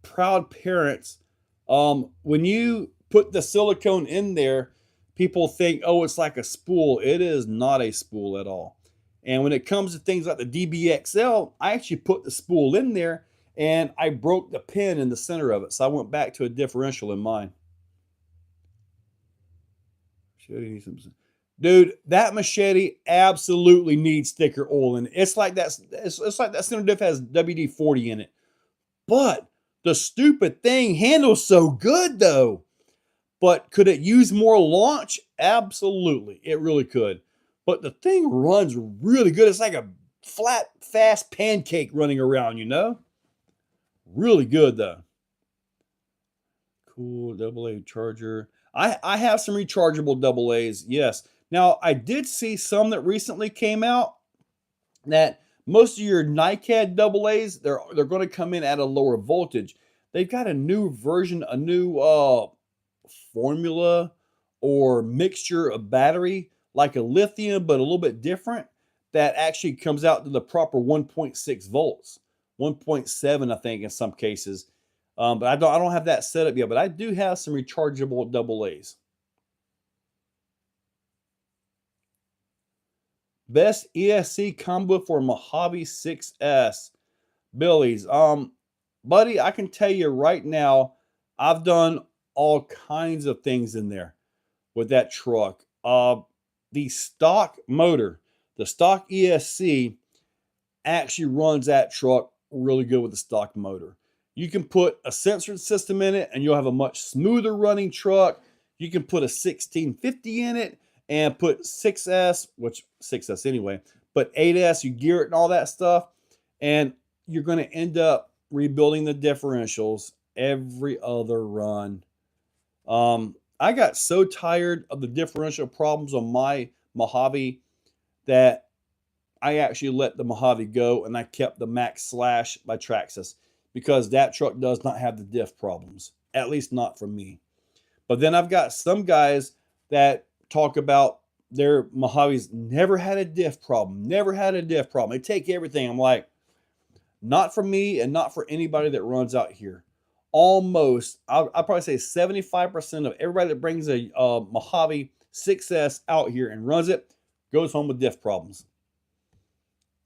Proud parents. When you put the silicone in there, People think, oh, it's like a spool. It is not a spool at all. And when it comes to things like the DBXL, I actually put the spool in there and I broke the pin in the center of it. So I went back to a differential in mine. Dude, that machete absolutely needs thicker oil in it. It's like that center diff has WD-40 in it. But the stupid thing handles so good though. But could it use more launch? Absolutely. It really could. But the thing runs really good. It's like a flat, fast pancake running around, you know? Really good though. Cool, AA charger. I have some rechargeable AA's, yes. Now, I did see some that recently came out that most of your NiCad AA's, they're going to come in at a lower voltage. They've got a new version, a new formula or mixture of battery, like a lithium, but a little bit different, that actually comes out to the proper 1.6 volts, 1.7, I think, in some cases. But I don't have that set up yet, but I do have some rechargeable AA's. Best ESC combo for Mojave 6S. Billy's. Buddy, I can tell you right now, I've done all kinds of things in there with that truck. The stock motor, the stock ESC, actually runs that truck really good with the stock motor. You can put a sensor system in it and you'll have a much smoother running truck. You can put a 1650 in it and put 6S, which 6S anyway, but 8S, you gear it and all that stuff. And you're going to end up rebuilding the differentials every other run. I got so tired of the differential problems on my Mojave that I actually let the Mojave go and I kept the Max Slash by Traxxas because that truck does not have the diff problems, at least not for me. But then I've got some guys that talk about their Mojaves never had a diff problem, never had a diff problem. They take everything. I'm like, not for me and not for anybody that runs out here. Almost, I'll probably say 75% of everybody that brings a Mojave 6S out here and runs it goes home with diff problems.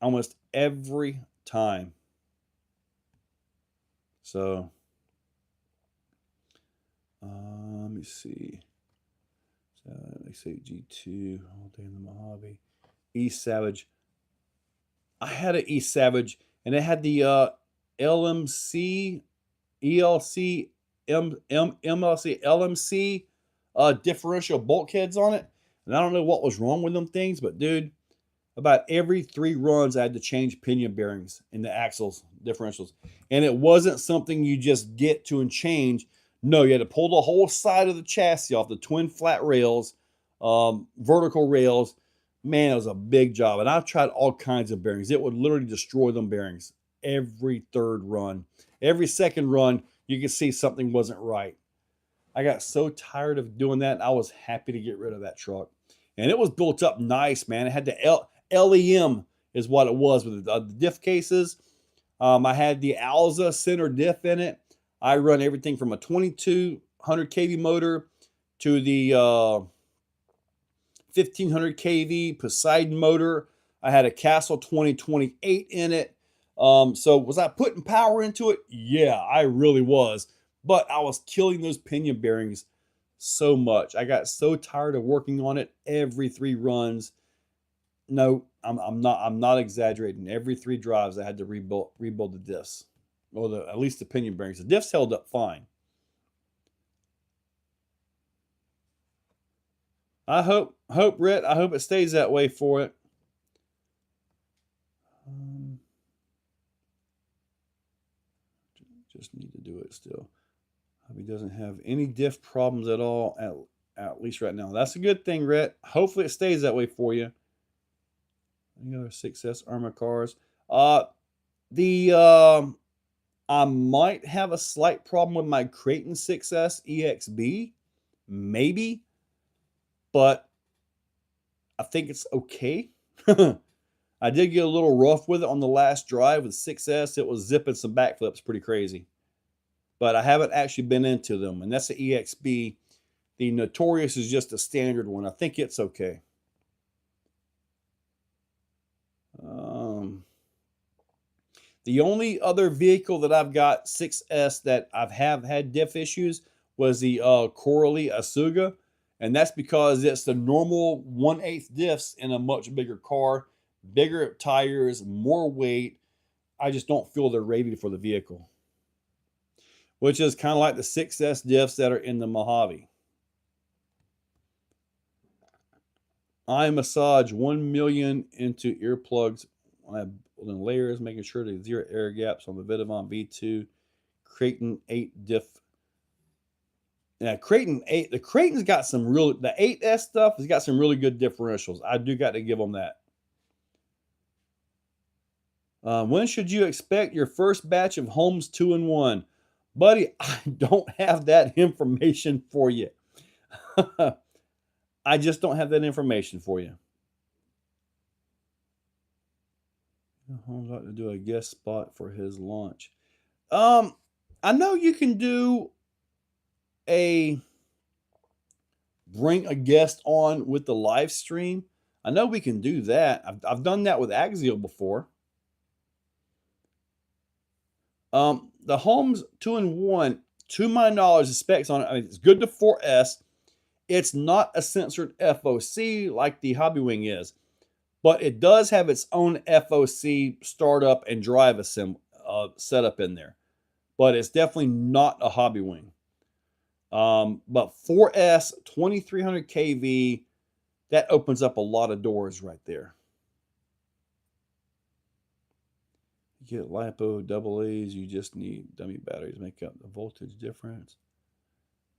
Almost every time. So, let me see. They say G2 all day in the Mojave. East Savage. I had an East Savage and it had the LMC, ELC, MLC, LMC differential bulkheads on it. And I don't know what was wrong with them things, but dude, about every 3 runs, I had to change pinion bearings in the axles, differentials. And it wasn't something you just get to and change. No, you had to pull the whole side of the chassis off, the twin flat rails, vertical rails. Man, it was a big job. And I've tried all kinds of bearings. It would literally destroy them bearings every 3rd run. Every 2nd run, you could see something wasn't right. I got so tired of doing that. I was happy to get rid of that truck. And it was built up nice, man. It had the LEM is what it was with the diff cases. I had the Alza center diff in it. I run everything from a 2200 kV motor to the 1500 kV Poseidon motor. I had a Castle 2028 in it. So was I putting power into it? Yeah, I really was. But I was killing those pinion bearings so much. I got so tired of working on it every 3 runs. No, I'm not exaggerating. Every 3 drives, I had to rebuild the diffs, or at least the pinion bearings. The diffs held up fine. I hope, Rhett, I hope it stays that way for it. Just need to do it still. Hope he doesn't have any diff problems at all, at least right now. That's a good thing, Rhett. Hopefully it stays that way for you. Any other 6S Armor cars? I might have a slight problem with my Creighton 6S EXB. Maybe. But I think it's okay. I did get a little rough with it on the last drive with 6S. It was zipping some backflips pretty crazy. But I haven't actually been into them. And that's the EXB. The Notorious is just a standard one. I think it's okay. The only other vehicle that I've got 6S that I've had diff issues was the Coralie Asuga, and that's because it's the normal 1/8 diffs in a much bigger car, bigger tires, more weight. I just don't feel they're rated for the vehicle, which is kind of like the 6S diffs that are in the Mojave. I massage 1 million into earplugs. I have building layers, making sure there's 0 air gaps on the Vidavon V2. Creighton 8 diff. Yeah, Creighton 8. The Creighton's got some real, the 8S stuff has got some really good differentials. I do got to give them that. When should you expect your first batch of Homes 2-in-1? Buddy, I don't have that information for you. I just don't have that information for you. Holmes ought to do a guest spot for his launch. I know you can do bring a guest on with the live stream. I know we can do that. I've done that with Axial before. The Holmes 2-in-1, to my knowledge, the specs on it, I mean, it's good to 4S. It's not a censored FOC like the Hobbywing is, but it does have its own FOC startup and drive setup in there. But it's definitely not a Hobbywing. But 4S, 2300 kV, that opens up a lot of doors right there. You get LiPo double A's, you just need dummy batteries to make up the voltage difference.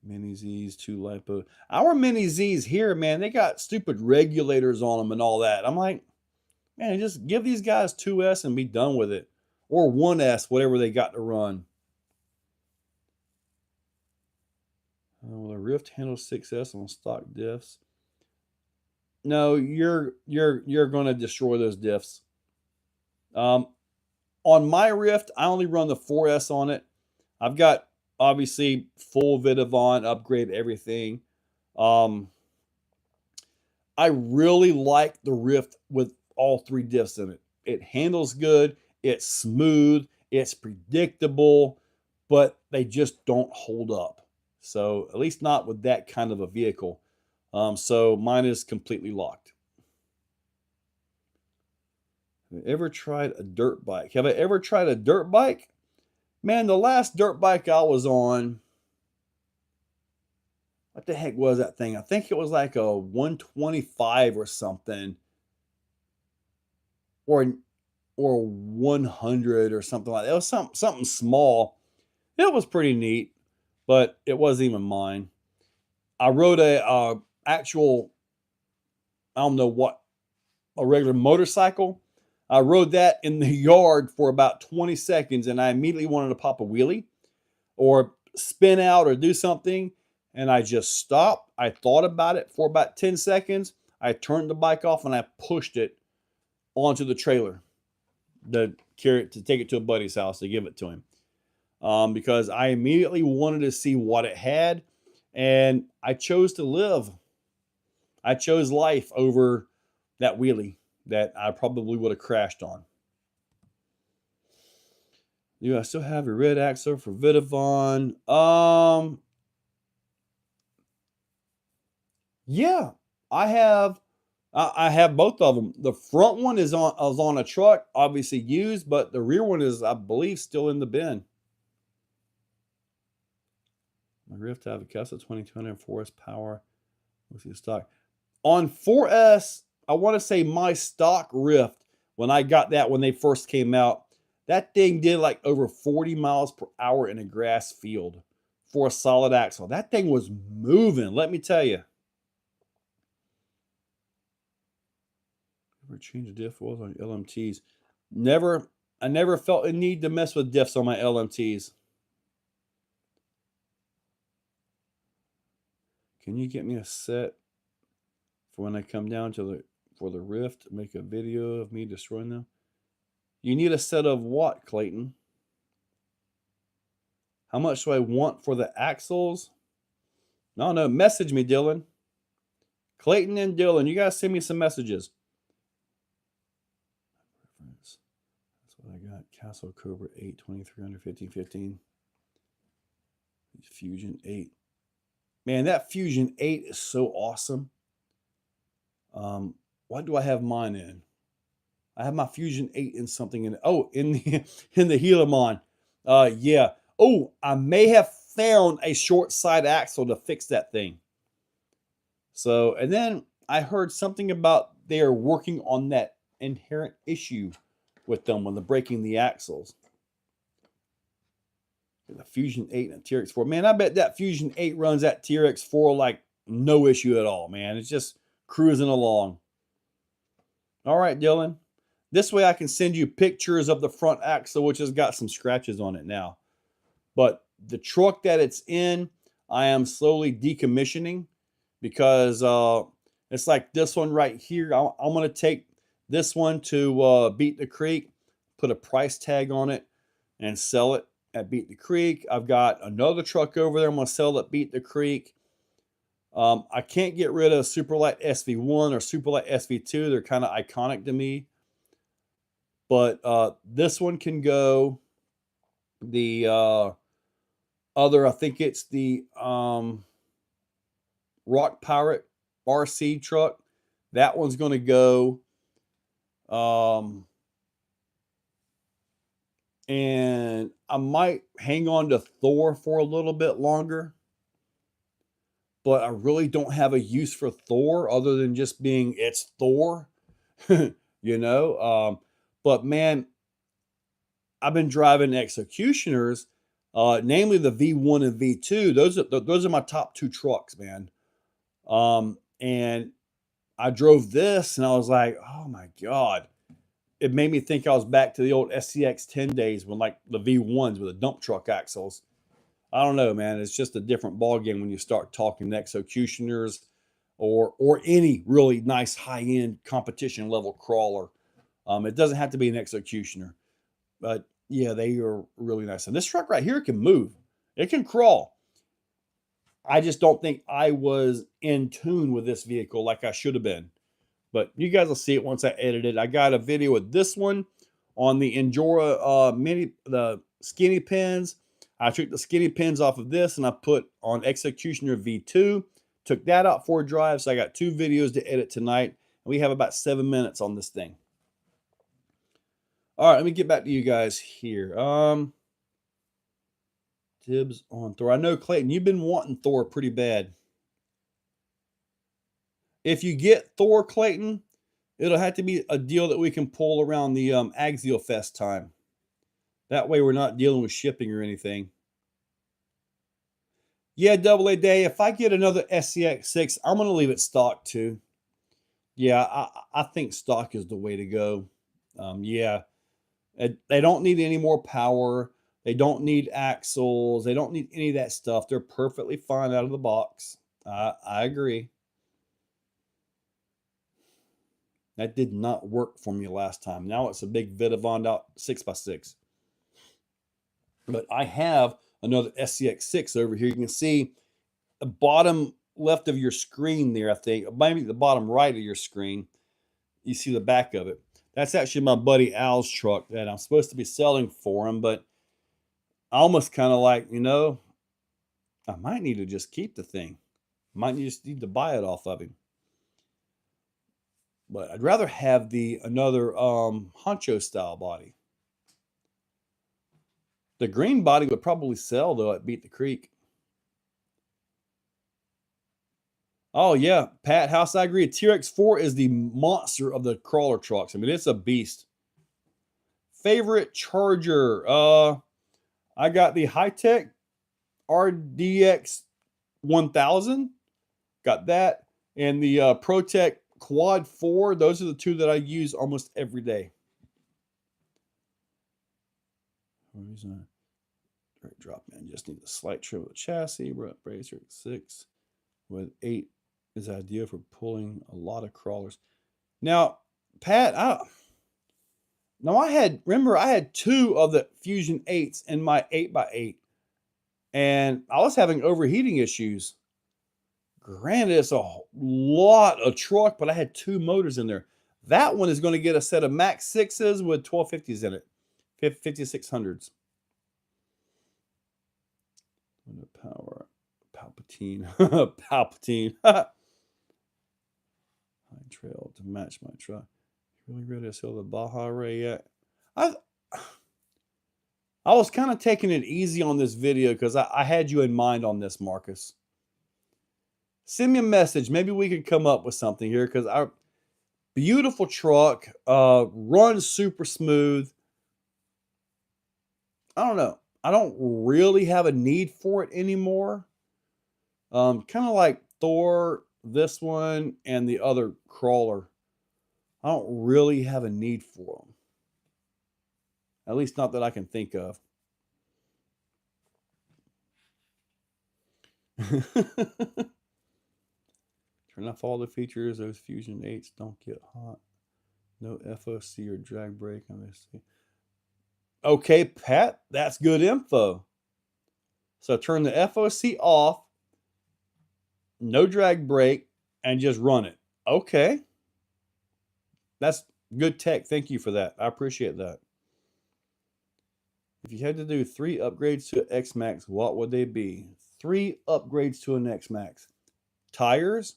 Mini Z's, 2 LiPo. Our Mini Z's here, man, they got stupid regulators on them and all that. I'm like, man, just give these guys 2S and be done with it. Or 1S, whatever they got to run. Will the Rift handle 6S on stock diffs? No, you're going to destroy those diffs. On my Rift, I only run the 4S on it. I've got, obviously, full Vidavon, upgrade everything. I really like the Rift with all 3 diffs in it. It handles good. It's smooth. It's predictable. But they just don't hold up. So, at least not with that kind of a vehicle. So, mine is completely locked. Have I ever tried a dirt bike? Have I ever tried a dirt bike? Man, the last dirt bike I was on, what the heck was that thing? I think it was like a 125 or something. Or 100 or something like that. It was something small. It was pretty neat, but it wasn't even mine. I rode a actual, I don't know what, a regular motorcycle. I rode that in the yard for about 20 seconds and I immediately wanted to pop a wheelie or spin out or do something. And I just stopped. I thought about it for about 10 seconds. I turned the bike off and I pushed it onto the trailer to carry it, to take it to a buddy's house to give it to him. Because I immediately wanted to see what it had. And I chose to live. I chose life over that wheelie that I probably would have crashed on. Do I still have a red axle for Vidavon? Yeah, I have both of them. The front one is on a truck, obviously used, but the rear one is, I believe, still in the bin. My Rift have a Custom 2200 4S power. Let's see the stock. On 4S, I want to say my stock Rift, when I got that when they first came out, that thing did like over 40 miles per hour in a grass field for a solid axle. That thing was moving, let me tell you. Ever change the diff oils on LMTs? Never. I never felt a need to mess with diffs on my LMTs. Can you get me a set for when I come down to for the Rift, make a video of me destroying them? You need a set of what, Clayton? How much do I want for the axles? No, no, message me, Dylan. Clayton and Dylan, you guys send me some messages. That's what I got. Castle Cobra 8, 2300, 1515. Fusion 8. Man, that Fusion 8 is so awesome. What do I have mine in? I have my Fusion 8 in something in in the Helamon. Yeah. Oh, I may have found a short side axle to fix that thing. So, and then I heard something about they are working on that inherent issue with them when they're breaking the axles. The Fusion 8 and TRX 4. Man, I bet that Fusion 8 runs that TRX 4 like no issue at all, man. It's just cruising along. All right, Dylan. This way I can send you pictures of the front axle, which has got some scratches on it now. But the truck that it's in, I am slowly decommissioning because it's like this one right here. I'm going to take this one to Beat the Creek, put a price tag on it, and sell it at Beat the Creek. I've got another truck over there I'm going to sell at Beat the Creek. I can't get rid of Superlight SV1 or Superlight SV2. They're kind of iconic to me. But this one can go. The other, I think it's the Rock Pirate RC truck. That one's going to go. And I might hang on to Thor for a little bit longer. But I really don't have a use for Thor other than just being it's Thor, you know. But man, I've been driving Executioners, namely the V1 and V2. Those are my top two trucks, man. And I drove this and I was like, oh my God. It made me think I was back to the old SCX 10 days when like the V1s with the dump truck axles. I don't know, man. It's just a different ballgame when you start talking Executioners or any really nice high-end competition level crawler. It doesn't have to be an Executioner. But yeah, they are really nice. And this truck right here can move. It can crawl. I just don't think I was in tune with this vehicle like I should have been. But you guys will see it once I edit it. I got a video with this one on the Endura the skinny pins. I took the skinny pins off of this and I put on Executioner V2. Took that out for a drive. So I got two videos to edit tonight. We have about 7 minutes on this thing. All right, let me get back to you guys here. Dibs on Thor. I know, Clayton, you've been wanting Thor pretty bad. If you get Thor, Clayton, it'll have to be a deal that we can pull around the Axial Fest time. That way we're not dealing with shipping or anything. Yeah, AA Day, if I get another SCX6, I'm going to leave it stock too. Yeah, I think stock is the way to go. Yeah, they don't need any more power. They don't need axles. They don't need any of that stuff. They're perfectly fine out of the box. I agree. That did not work for me last time. Now it's a big Vitavond out 6x6. But I have another SCX6 over here. You can see the bottom left of your screen there, I think. Maybe the bottom right of your screen. You see the back of it. That's actually my buddy Al's truck that I'm supposed to be selling for him. But I almost kind of like, you know, I might need to just keep the thing. Might just need to buy it off of him. But I'd rather have another honcho style body. The green body would probably sell though at Beat the Creek. Oh yeah, Pat House, I agree. TRX4 is the monster of the crawler trucks. I mean, it's a beast. Favorite charger? I got the Hi-Tech RDX 1000. Got that, and the ProTech Quad 4. Those are the two that I use almost every day. Right drop, man. Just need a slight trim of the chassis. We're at bracer 6 with 8 is ideal for pulling a lot of crawlers. Now, Pat, I had 2 of the Fusion 8s in my 8x8, and I was having overheating issues. Granted, it's a lot of truck, but I had 2 motors in there. That one is going to get a set of Max 6s with 1250s in it, 5600s. Power, Palpatine, Palpatine. High trail to match my truck. Really ready to sell the Baja Ray yet? I was kind of taking it easy on this video because I had you in mind on this, Marcus. Send me a message. Maybe we could come up with something here because our beautiful truck runs super smooth. I don't know. I don't really have a need for it anymore. Kind of like Thor, this one, and the other crawler. I don't really have a need for them. At least not that I can think of. Turn off all the features. Those Fusion 8s don't get hot. No FOC or drag brake on this. Okay, Pat, that's good info. So turn the FOC off, no drag brake, and just run it. Okay. That's good tech. Thank you for that. I appreciate that. If you had to do 3 upgrades to an X-Max, what would they be? 3 upgrades to an X-Max. Tires,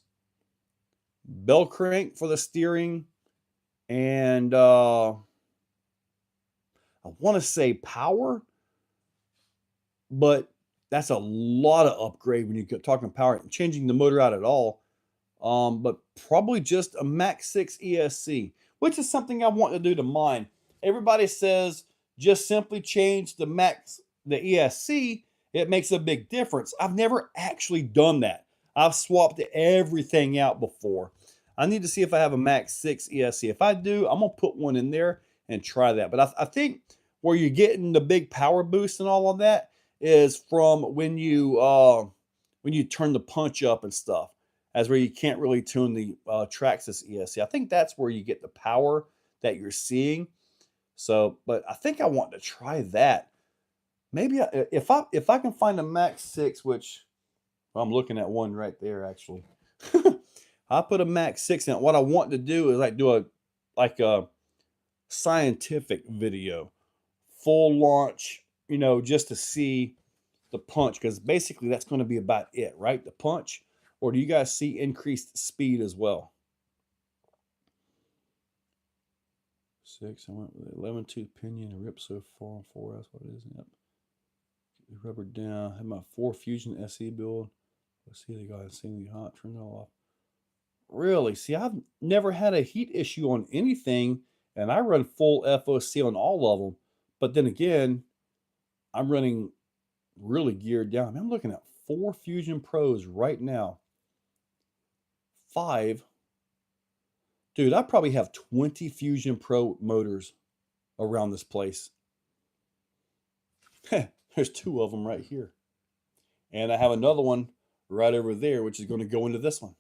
bell crank for the steering, and I want to say power, but that's a lot of upgrade when you're talking power and changing the motor out at all. But probably just a Max 6 ESC, which is something I want to do to mine. Everybody says just simply change the ESC. It makes a big difference. I've never actually done that. I've swapped everything out before. I need to see if I have a Max 6 ESC. If I do, I'm going to put one in there and try that. But I think where you're getting the big power boost and all of that is from when you turn the punch up and stuff. That's where you can't really tune the Traxxas ESC. I think that's where you get the power that you're seeing. So, but I think I want to try that. Maybe if I can find a Max 6, which I'm looking at one right there actually. I put a Max 6 in it. What I want to do is do a scientific video, full launch, just to see the punch, because basically that's going to be about it, right? The punch. Or do you guys see increased speed as well? 6, I went with 11 tooth pinion, a rip so far on 4. That's what it is. Yep. Get the rubber down. I have my 4 Fusion SE build. Let's see, they got insanely hot. Turn it off. Really? See, I've never had a heat issue on anything, and I run full FOC on all of them. But then again, I'm running really geared down. I mean, I'm looking at 4 Fusion Pros right now. 5. Dude, I probably have 20 Fusion Pro motors around this place. There's 2 of them right here. And I have another one right over there, which is going to go into this one.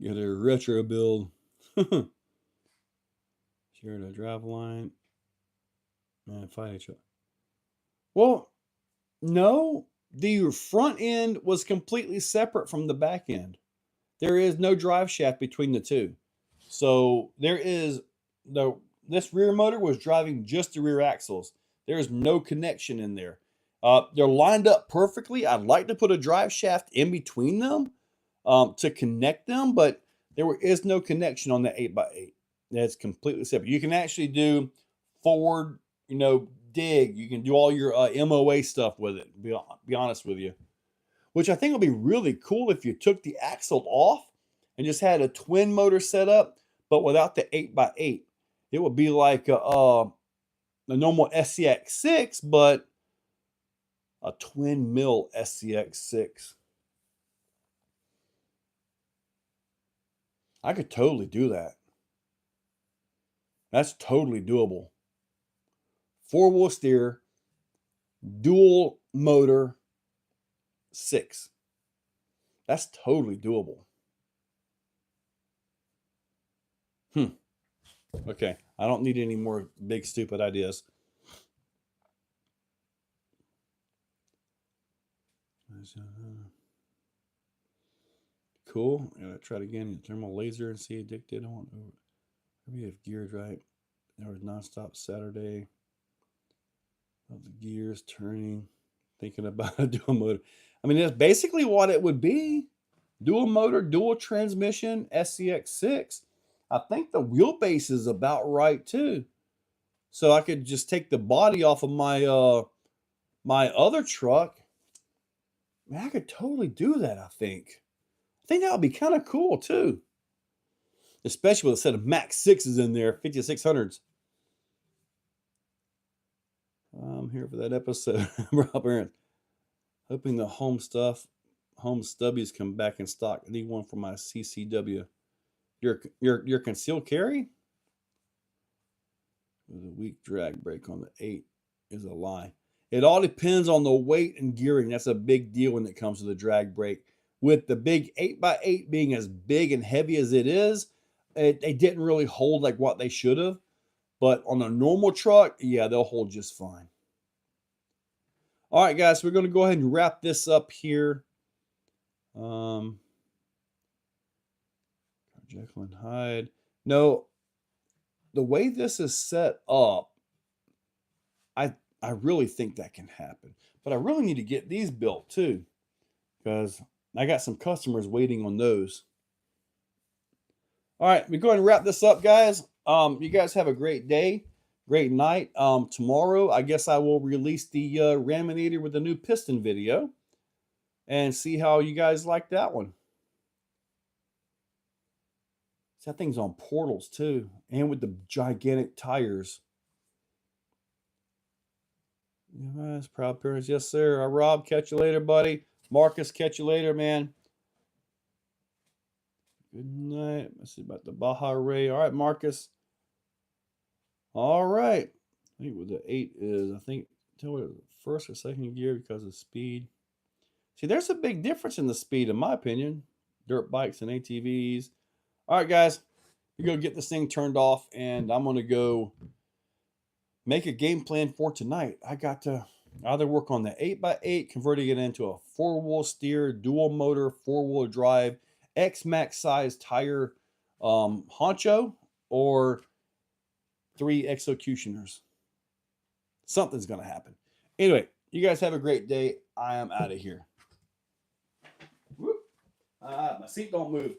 Get a retro build. Share the drive line. And fight each other. Well, no, the front end was completely separate from the back end. There is no drive shaft between the two. So there is this rear motor was driving just the rear axles. There is no connection in there. They're lined up perfectly. I'd like to put a drive shaft in between them to connect them, but there is no connection on the 8x8. That's completely separate. You can actually do forward, dig. You can do all your MOA stuff with it, be honest with you. Which I think would be really cool if you took the axle off and just had a twin motor set up, but without the 8x8. It would be like a normal SCX6, but a twin mill SCX6. I could totally do that. That's totally doable. 4-wheel steer, dual motor, 6. That's totally doable. Okay, I don't need any more big stupid ideas. Cool. I'm gonna try it again. Thermal laser and see addicted. I want to. Maybe have gears right. There was nonstop Saturday. Of the gears turning. Thinking about a dual motor. I mean, that's basically what it would be. Dual motor, dual transmission, SCX6. I think the wheelbase is about right too. So I could just take the body off of my my other truck. Man, I could totally do that, I think. I think that would be kind of cool too. Especially with a set of Max 6s in there, 5600s. I'm here for that episode. Rob Aaron. Hoping the home stubbies come back in stock. I need one for my CCW. Your concealed carry? With a weak drag brake on the 8 is a lie. It all depends on the weight and gearing. That's a big deal when it comes to the drag brake. With the big 8x8 being as big and heavy as it is, they didn't really hold like what they should have. But on a normal truck, yeah, they'll hold just fine. All right, guys, so we're going to go ahead and wrap this up here. Jekyll and Hyde. No, the way this is set up, I really think that can happen. But I really need to get these built too, because I got some customers waiting on those. All right, we're going to wrap this up, guys. You guys have a great day, great night. Tomorrow, I guess I will release the Raminator with the new piston video and see how you guys like that one. That thing's on portals too, and with the gigantic tires. Yes, proud parents, yes sir. Rob, catch you later, buddy. Marcus, catch you later, man. Good night. Let's see about the Baja Ray. All right, Marcus. All right. I think what the 8 is. I think tell what first or second gear because of speed. See, there's a big difference in the speed, in my opinion. Dirt bikes and ATVs. All right, guys. We're going to get this thing turned off, and I'm going to go make a game plan for tonight. I got to either work on the 8x8, converting it into a 4-wheel steer, dual motor, 4-wheel drive, X-Max size tire honcho, or 3 Executioners. Something's going to happen. Anyway, you guys have a great day. I am out of here. My seat don't move.